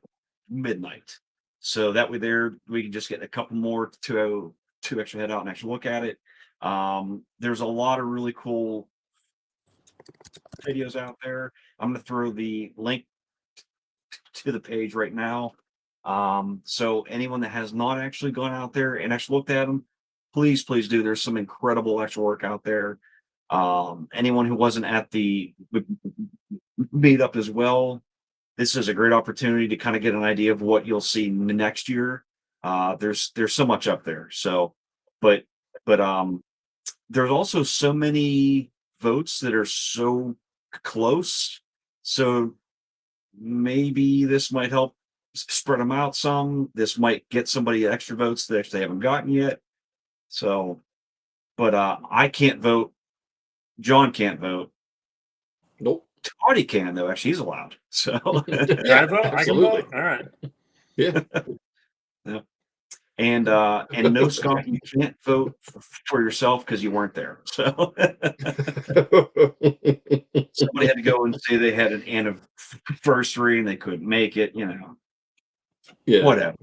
[SPEAKER 2] midnight. So that way, there we can just get a couple more to actually head out and actually look at it. There's a lot of really cool videos out there. I'm going to throw the link to the page right now. So anyone that has not actually gone out there and actually looked at them, please do. There's some incredible actual work out there. Anyone who wasn't at the meetup as well, this is a great opportunity to kind of get an idea of what you'll see next year. There's so much up there. So, but there's also so many votes that are so close. So maybe this might help spread them out some. This might get somebody extra votes that they haven't gotten yet. So, but I can't vote. John can't vote.
[SPEAKER 1] Nope.
[SPEAKER 2] Tauty can though. Actually, he's allowed. So
[SPEAKER 3] Can I vote? I can
[SPEAKER 1] absolutely.
[SPEAKER 3] vote. All right.
[SPEAKER 1] Yeah.
[SPEAKER 2] And no, Scott, you can't vote for yourself because you weren't there. So somebody had to go and say they had an anniversary and they couldn't make it. You know,
[SPEAKER 1] Yeah.
[SPEAKER 2] whatever.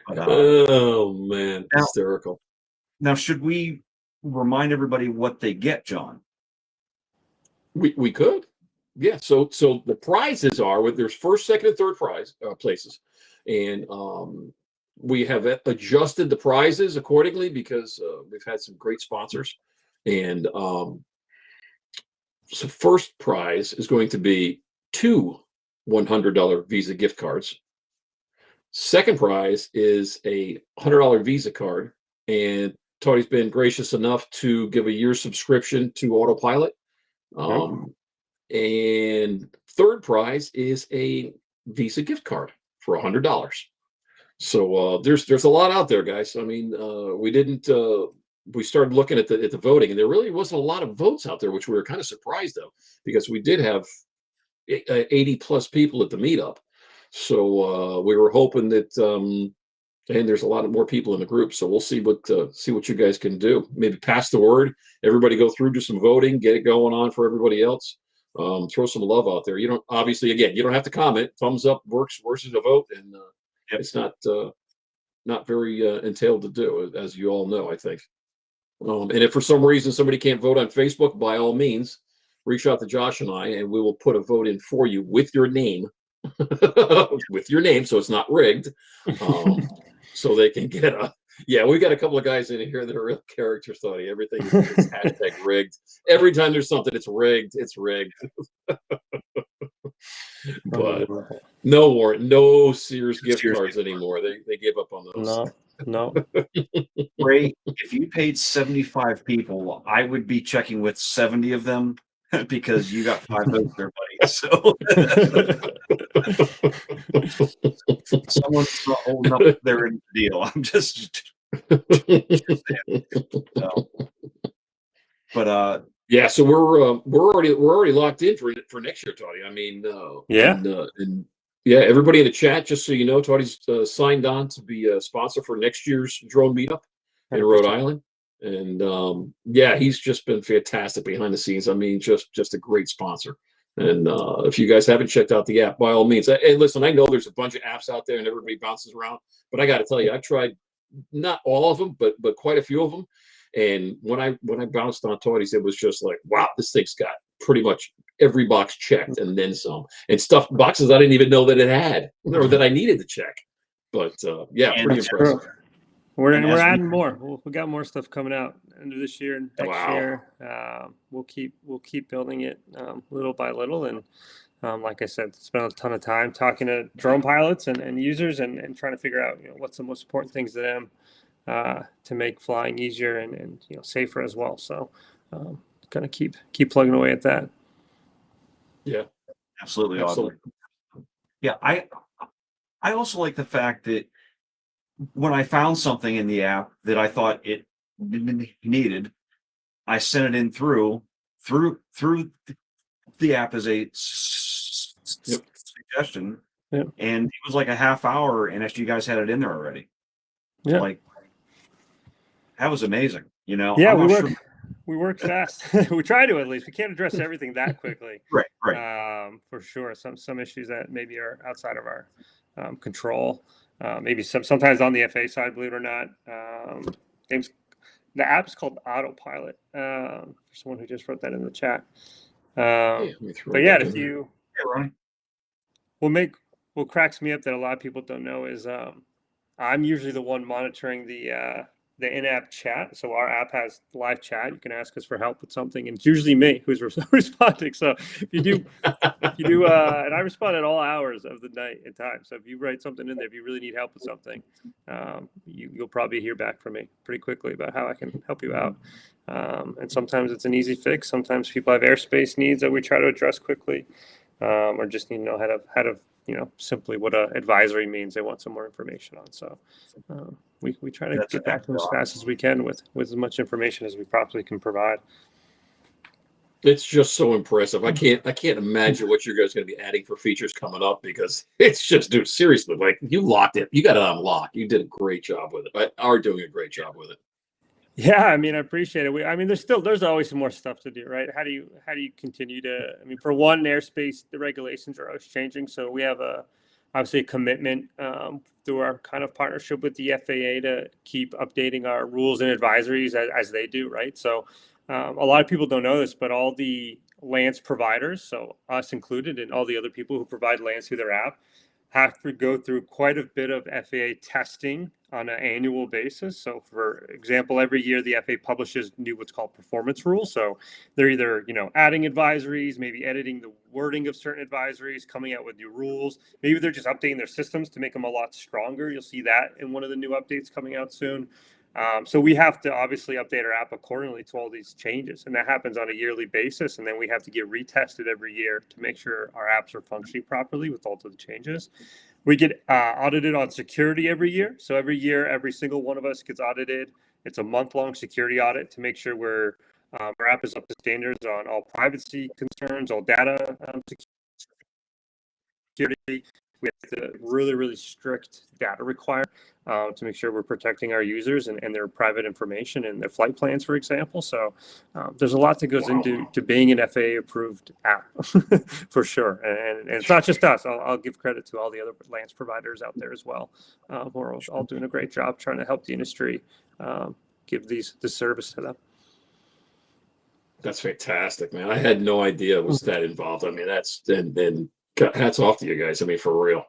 [SPEAKER 2] But,
[SPEAKER 1] oh man,
[SPEAKER 2] now-
[SPEAKER 1] hysterical.
[SPEAKER 2] now, should we remind everybody what they get, John?
[SPEAKER 1] We could. Yeah, so the prizes are with there's first, second, and third prize places, and we have adjusted the prizes accordingly because we've had some great sponsors, and so first prize is going to be 2 $100 Visa gift cards. Second prize is a $100 Visa card, and Tony's been gracious enough to give a year's subscription to Autopylot. And third prize is a Visa gift card for $100. So there's a lot out there, guys. I mean, we started looking at the voting, and there really wasn't a lot of votes out there, which we were kind of surprised of because we did have 80 plus people at the meetup. So we were hoping that, and there's a lot of more people in the group. So we'll see what you guys can do. Maybe pass the word. Everybody go through, do some voting, get it going on for everybody else. Throw some love out there. You don't obviously, again, you don't have to comment. Thumbs up works versus a vote, and it's not very entailed to do, as you all know, I think. And if for some reason somebody can't vote on Facebook, by all means, reach out to Josh and I, and we will put a vote in for you with your name, so it's not rigged, so they can get a. Yeah, we've got a couple of guys in here that are real characters, Tony. Everything is hashtag rigged. Every time there's something, it's rigged. It's rigged. But no Sears gift cards anymore. They give up on those.
[SPEAKER 3] No.
[SPEAKER 2] Ray, if you paid 75 people, I would be checking with 70 of them because you got 5 votes there, buddy. So someone's not holding up their end of the deal. I'm just saying. So, but
[SPEAKER 1] yeah, so we're already locked in for next year, Toddy. I mean,
[SPEAKER 3] Yeah.
[SPEAKER 1] and yeah, everybody in the chat, just so you know, Toddy's signed on to be a sponsor for next year's drone meetup in Rhode Island, and yeah, he's just been fantastic behind the scenes. I mean, just a great sponsor. And if you guys haven't checked out the app, by all means. And listen, I know there's a bunch of apps out there, and everybody bounces around, but I got to tell you, I've tried not all of them, but quite a few of them. And when I bounced on Toddy's, it was just like, wow, this thing's got pretty much every box checked and then some, and boxes I didn't even know that it had or that I needed to check. But yeah, pretty impressive.
[SPEAKER 3] We're
[SPEAKER 2] And
[SPEAKER 3] we're
[SPEAKER 2] as
[SPEAKER 3] adding more. We got more stuff coming out end of this year and next
[SPEAKER 1] Wow.
[SPEAKER 3] year. We'll keep building it little by little. And like I said, spent a ton of time talking to drone pilots and users and trying to figure out what's the most important things to them to make flying easier and safer as well. So kind of keep plugging away at that.
[SPEAKER 1] Yeah,
[SPEAKER 2] absolutely,
[SPEAKER 1] absolutely.
[SPEAKER 2] Yeah, I also like the fact that when I found something in the app that I thought it needed, I sent it in through the app as a
[SPEAKER 1] Yep.
[SPEAKER 2] suggestion,
[SPEAKER 3] Yep.
[SPEAKER 2] and it was like a half hour, and actually you guys had it in there already.
[SPEAKER 3] Yeah.
[SPEAKER 2] Like, that was amazing.
[SPEAKER 3] Yeah,
[SPEAKER 2] I'm not sure.
[SPEAKER 3] we work fast. We try to, at least. We can't address everything that quickly.
[SPEAKER 2] Right.
[SPEAKER 3] For sure. Some issues that maybe are outside of our control. Maybe sometimes on the FA side, believe it or not. The app is called Autopilot. For someone who just wrote that in the chat.
[SPEAKER 1] Let me throw
[SPEAKER 3] But
[SPEAKER 1] it
[SPEAKER 3] yeah,
[SPEAKER 1] back
[SPEAKER 3] if
[SPEAKER 1] in.
[SPEAKER 3] you
[SPEAKER 2] Ronnie.
[SPEAKER 3] what cracks me up that a lot of people don't know is I'm usually the one monitoring the in-app chat. So our app has live chat. You can ask us for help with something, and it's usually me who's responding. So if you do, and I respond at all hours of the night and time. So if you write something in there, if you really need help with something, you'll probably hear back from me pretty quickly about how I can help you out. And sometimes it's an easy fix. Sometimes people have airspace needs that we try to address quickly, or just need to know how to simply what a advisory means. They want some more information on. So we try to get back to them as fast as we can with as much information as we possibly can provide.
[SPEAKER 1] It's just so impressive. I can't imagine what you guys are going to be adding for features coming up, because it's just, dude, seriously, like, you locked it. You got it unlocked. You did a great job with it. Are doing a great job with it.
[SPEAKER 3] Yeah, I mean, I appreciate it. There's always some more stuff to do, right? How do you continue to? I mean, for one, airspace, the regulations are always changing, so we have obviously a commitment through our kind of partnership with the FAA to keep updating our rules and advisories as they do, right? So a lot of people don't know this, but all the LANS providers, so us included, and all the other people who provide LANS through their app, have to go through quite a bit of FAA testing on an annual basis. So, for example, every year the FAA publishes new what's called performance rules. So they're either adding advisories, maybe editing the wording of certain advisories, coming out with new rules. Maybe they're just updating their systems to make them a lot stronger. You'll see that in one of the new updates coming out soon. So we have to obviously update our app accordingly to all these changes, and that happens on a yearly basis. And then we have to get retested every year to make sure our apps are functioning properly with all of the changes. We get audited on security every year. So every year, every single one of us gets audited. It's a month-long security audit to make sure our app is up to standards on all privacy concerns, all data security. We have to really, really strict data requirement to make sure we're protecting our users and their private information and their flight plans, for example. So there's a lot that goes into being an FAA approved app for sure. And it's not just us. I'll give credit to all the other LANS providers out there as well, who are all doing a great job trying to help the industry give this service to them.
[SPEAKER 1] That's fantastic, man. I had no idea it was that involved. I mean, that's and hats off to you guys. I mean, for real,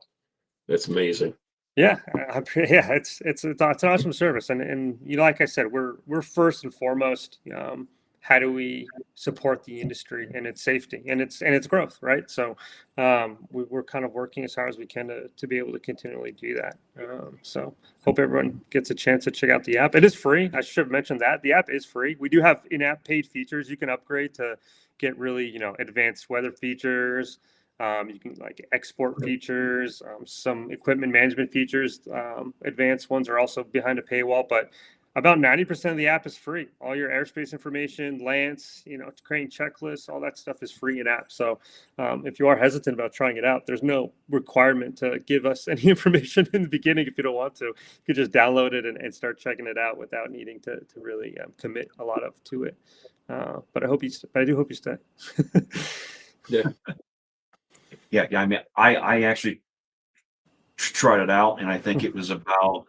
[SPEAKER 1] that's amazing.
[SPEAKER 3] Yeah, it's an awesome service, and like I said, we're first and foremost. How do we support the industry and its safety and its growth, right? So we're kind of working as hard as we can to be able to continually do that. So hope everyone gets a chance to check out the app. It is free. I should have mentioned that the app is free. We do have in-app paid features you can upgrade to get really advanced weather features. You can export features, some equipment management features. Advanced ones are also behind a paywall, but about 90% of the app is free. All your airspace information, LANS, crane checklists, all that stuff is free in app. So if you are hesitant about trying it out, there's no requirement to give us any information in the beginning if you don't want to. You could just download it and start checking it out without needing to really commit a lot to it. But I do hope you stay.
[SPEAKER 1] Yeah.
[SPEAKER 2] Yeah. I mean, I actually tried it out, and I think it was about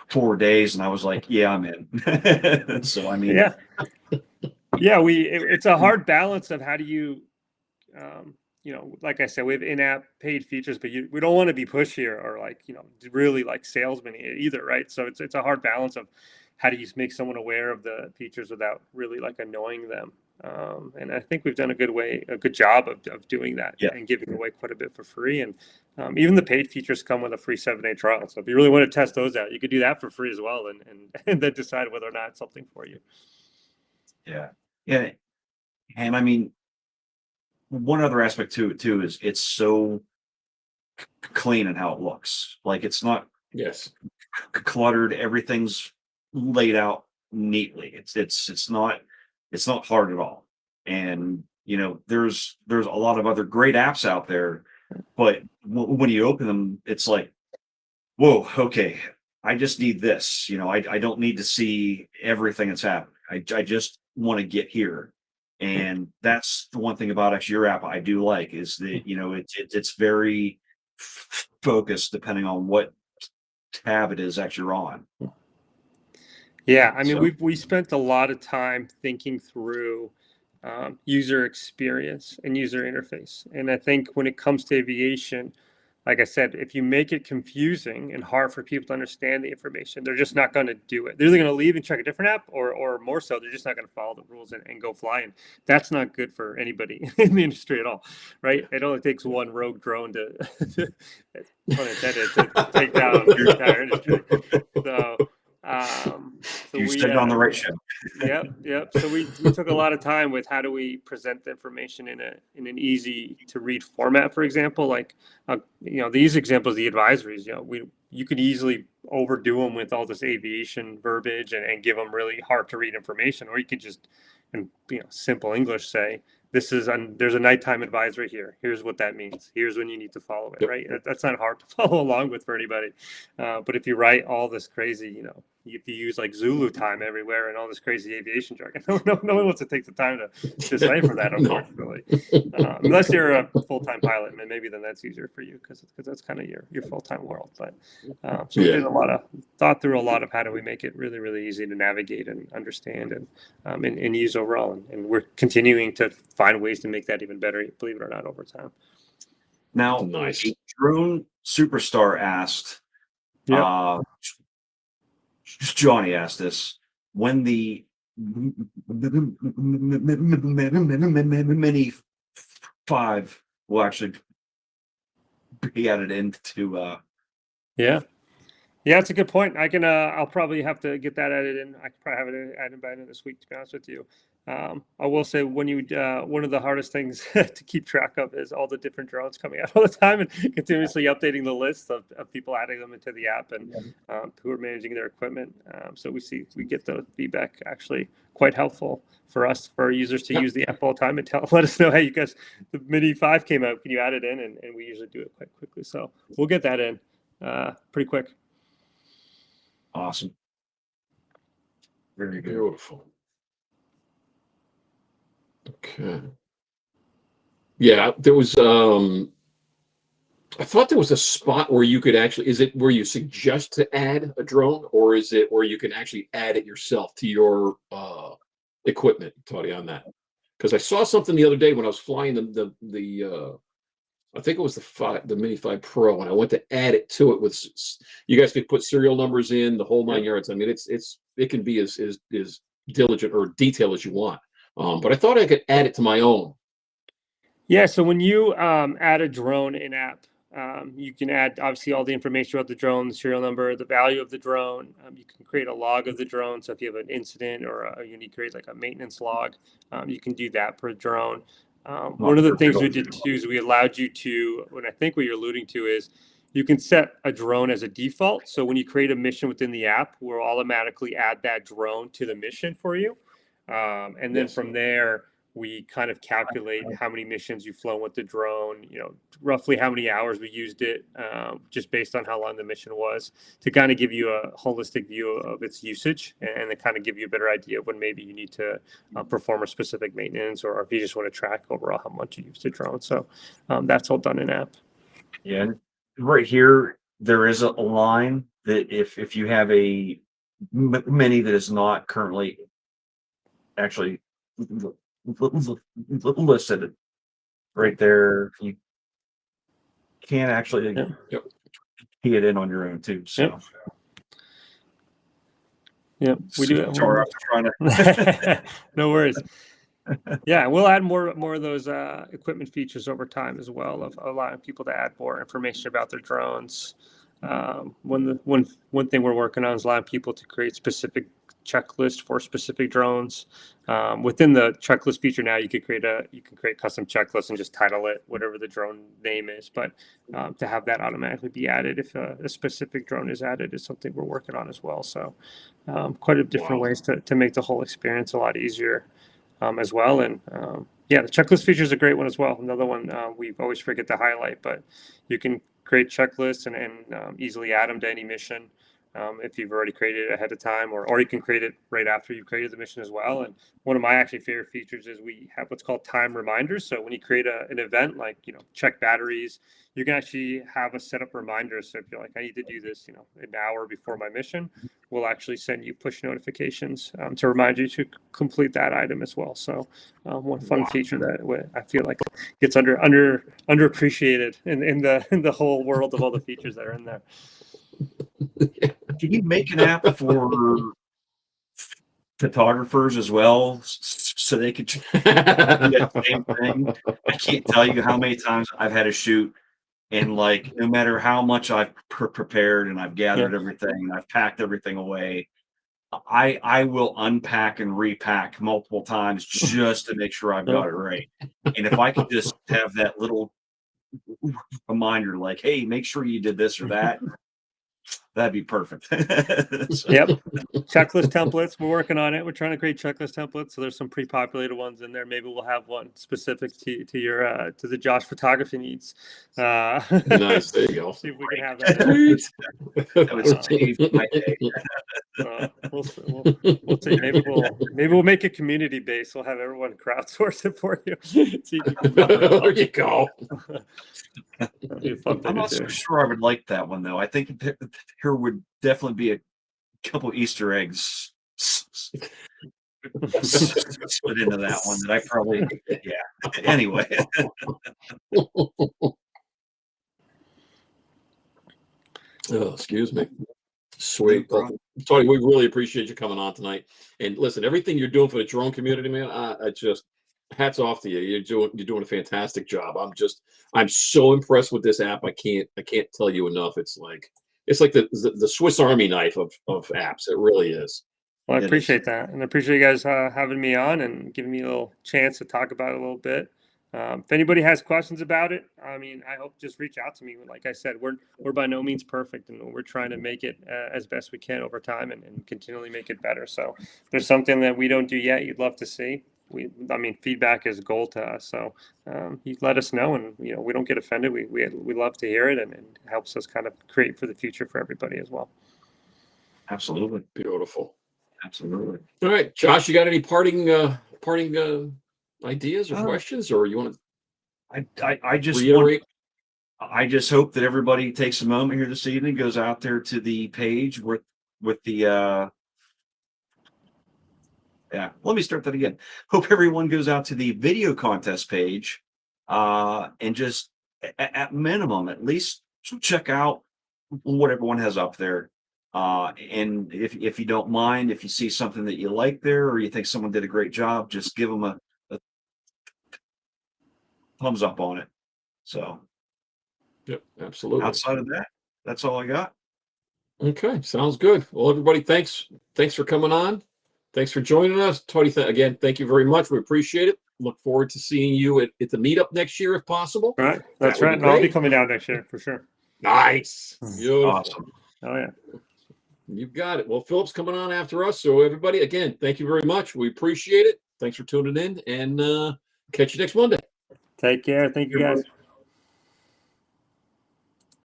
[SPEAKER 2] 4 days, and I was like, yeah, I'm in. So I mean,
[SPEAKER 3] yeah, it's a hard balance of how do you like I said, we have in-app paid features, but we don't want to be pushy or like, really like salesman either, right? So it's a hard balance of how do you make someone aware of the features without really like annoying them. And I think we've done a good job of doing that and giving away quite a bit for free. And even the paid features come with a free 7-day trial. So if you really want to test those out, you could do that for free as well, and then decide whether or not it's something for you.
[SPEAKER 2] Yeah. Yeah. And I mean, one other aspect to it too is it's so clean in how it looks. Like it's not
[SPEAKER 1] Yes.
[SPEAKER 2] cluttered. Everything's laid out neatly. It's not hard at all. And there's a lot of other great apps out there, but when you open them, it's like, whoa, okay, I just need this. I don't need to see everything that's happening. I just want to get here. And that's the one thing about actually your app I do like is that it's very focused depending on what tab it is that you're on.
[SPEAKER 3] Yeah, I mean, we spent a lot of time thinking through user experience and user interface. And I think when it comes to aviation, like I said, if you make it confusing and hard for people to understand the information, they're just not going to do it. They're either going to leave and check a different app, or more so, they're just not going to follow the rules and go fly. And that's not good for anybody in the industry at all, right? It only takes one rogue drone to take down the entire industry. So
[SPEAKER 2] you stepped on the right show.
[SPEAKER 3] Yep. So we took a lot of time with how do we present the information in an easy to read format. For example, like these examples, the advisories. You could easily overdo them with all this aviation verbiage and give them really hard to read information, or you could just in simple English say, there's a nighttime advisory here. Here's what that means. Here's when you need to follow it, right? That's not hard to follow along with for anybody. But if you write all this crazy, if you use like Zulu time everywhere and all this crazy aviation jargon, no one wants to take the time to decipher that, unfortunately. Unless you're a full-time pilot, and maybe then that's easier for you because that's kind of your full-time world. But so we did thought through a lot of how do we make it really, really easy to navigate and understand and use overall. And we're continuing to find ways to make that even better, believe it or not, over time.
[SPEAKER 2] Now,
[SPEAKER 1] nice.
[SPEAKER 2] A Drone Superstar asked, Johnny asked this, when the Mini 5 will actually be added into
[SPEAKER 3] Yeah, it's a good point. I'll probably have to get that added in. I could probably have it added by the end of this week, to be honest with you. I will say one of the hardest things to keep track of is all the different drones coming out all the time and continuously updating the list of people adding them into the app and who are managing their equipment. So we get the feedback actually quite helpful for us, for our users to use the app all the time and let us know, hey, you guys, the Mini 5 came out. Can you add it in? And we usually do it quite quickly. So we'll get that in pretty quick.
[SPEAKER 2] Awesome. Very good.
[SPEAKER 1] Beautiful. Okay. Yeah, there was I thought there was a spot where you could actually, is it where you suggest to add a drone, or is it where you can actually add it yourself to your equipment, Tauty, on that? Because I saw something the other day when I was flying the I think it was the Mini 5 Pro, and I went to add it to it with, you guys could put serial numbers in, the whole 9 yards. I mean, it can be as diligent or detailed as you want. But I thought I could add it to my own.
[SPEAKER 3] Yeah, so when you add a drone in app, you can add obviously all the information about the drone, the serial number, the value of the drone. You can create a log of the drone. So if you have an incident or you need to create like a maintenance log, you can do that per drone. One of the things we did too is we allowed you to, what you're alluding to is you can set a drone as a default. So when you create a mission within the app, we'll automatically add that drone to the mission for you. And then from there, we kind of calculate how many missions you've flown with the drone, roughly how many hours we used it, just based on how long the mission was, to kind of give you a holistic view of its usage and to kind of give you a better idea of when maybe you need to perform a specific maintenance, or if you just want to track overall how much you use the drone. So that's all done in app.
[SPEAKER 2] Yeah, and right here, there is a line that if you have a Mini that is not currently actually listed, right there. You can actually
[SPEAKER 3] Yep.
[SPEAKER 2] key it in on your own too. So
[SPEAKER 3] Yep, we do.
[SPEAKER 2] Sorry, I'm trying to.
[SPEAKER 3] No worries. Yeah, we'll add more of those equipment features over time as well, of allowing people to add more information about their drones. One thing we're working on is allowing people to create specific checklists for specific drones. Within the checklist feature now, you can create custom checklists and just title it whatever the drone name is. But to have that automatically be added if a specific drone is added is something we're working on as well. So quite a different ways to make the whole experience a lot easier. As well. And yeah, the checklist feature is a great one as well. Another one we always forget to highlight, but you can create checklists and easily add them to any mission if you've already created it ahead of time, or you can create it right after you've created the mission as well. And one of my actually favorite features is we have what's called time reminders. So when you create an event, like, check batteries, you can actually have a set up reminder. So if you're like, I need to do this, an hour before my mission, we'll actually send you push notifications to remind you to complete that item as well. So one fun feature that I feel like gets underappreciated in the whole world of all the features that are in there.
[SPEAKER 2] Can you make an app for photographers as well, so they could do that same thing? I can't tell you how many times I've had a shoot, and like, no matter how much I've prepared and I've gathered everything and I've packed everything away, I will unpack and repack multiple times just to make sure I've got it right. And if I could just have that little reminder, like, hey, make sure you did this or that, that'd be perfect.
[SPEAKER 3] Yep. Checklist templates. We're working on it. We're trying to create checklist templates. So there's some pre-populated ones in there. Maybe we'll have one specific to your to the Josh photography needs.
[SPEAKER 1] Nice. There you go.
[SPEAKER 3] See if we can have that.
[SPEAKER 2] That would save my day.
[SPEAKER 3] We'll see. Maybe we'll make it community based. We'll have everyone crowdsource it for you.
[SPEAKER 1] There you go.
[SPEAKER 2] I'm not so sure I would like that one though. I think there would definitely be a couple Easter eggs split into that one that I probably Anyway.
[SPEAKER 1] Oh, excuse me. Sweet. Well, Tony, we really appreciate you coming on tonight. And listen, everything you're doing for the drone community, man, I just hats off to you. You're doing a fantastic job. I'm so impressed with this app. I can't tell you enough. It's like the Swiss Army knife of apps. It really is.
[SPEAKER 3] Well, I appreciate that, and I appreciate you guys having me on and giving me a little chance to talk about it a little bit. If anybody has questions about it, I hope just reach out to me. Like I said, we're by no means perfect, and we're trying to make it as best we can over time and continually make it better. So if there's something that we don't do yet you'd love to see, feedback is gold to us. So you let us know, and we don't get offended. We love to hear it, and it helps us kind of create for the future for everybody as well.
[SPEAKER 2] Absolutely.
[SPEAKER 1] Beautiful.
[SPEAKER 2] Absolutely.
[SPEAKER 1] All right, Josh, you got any parting ideas or questions, or you want to
[SPEAKER 2] I just
[SPEAKER 1] reiterate?
[SPEAKER 2] I just hope that everybody takes a moment here this evening, goes out there to the page with the let me start that again. Hope everyone goes out to the video contest page and just at minimum at least check out what everyone has up there. And if you don't mind, if you see something that you like there or you think someone did a great job, just give them a thumbs up on it. So,
[SPEAKER 1] Yep, absolutely.
[SPEAKER 2] Outside of that, that's all I got.
[SPEAKER 1] Okay, sounds good. Well, everybody, thanks for coming on. Thanks for joining us, Tauty. Again, thank you very much. We appreciate it. Look forward to seeing you at the meetup next year, if possible.
[SPEAKER 3] All right, that's right. I'll be coming down next year for sure.
[SPEAKER 1] Nice, beautiful.
[SPEAKER 2] Awesome.
[SPEAKER 3] Oh yeah,
[SPEAKER 1] you've got it. Well, Philip's coming on after us, so everybody, again, thank you very much. We appreciate it. Thanks for tuning in, and catch you next Monday.
[SPEAKER 3] Take care. Thank you guys.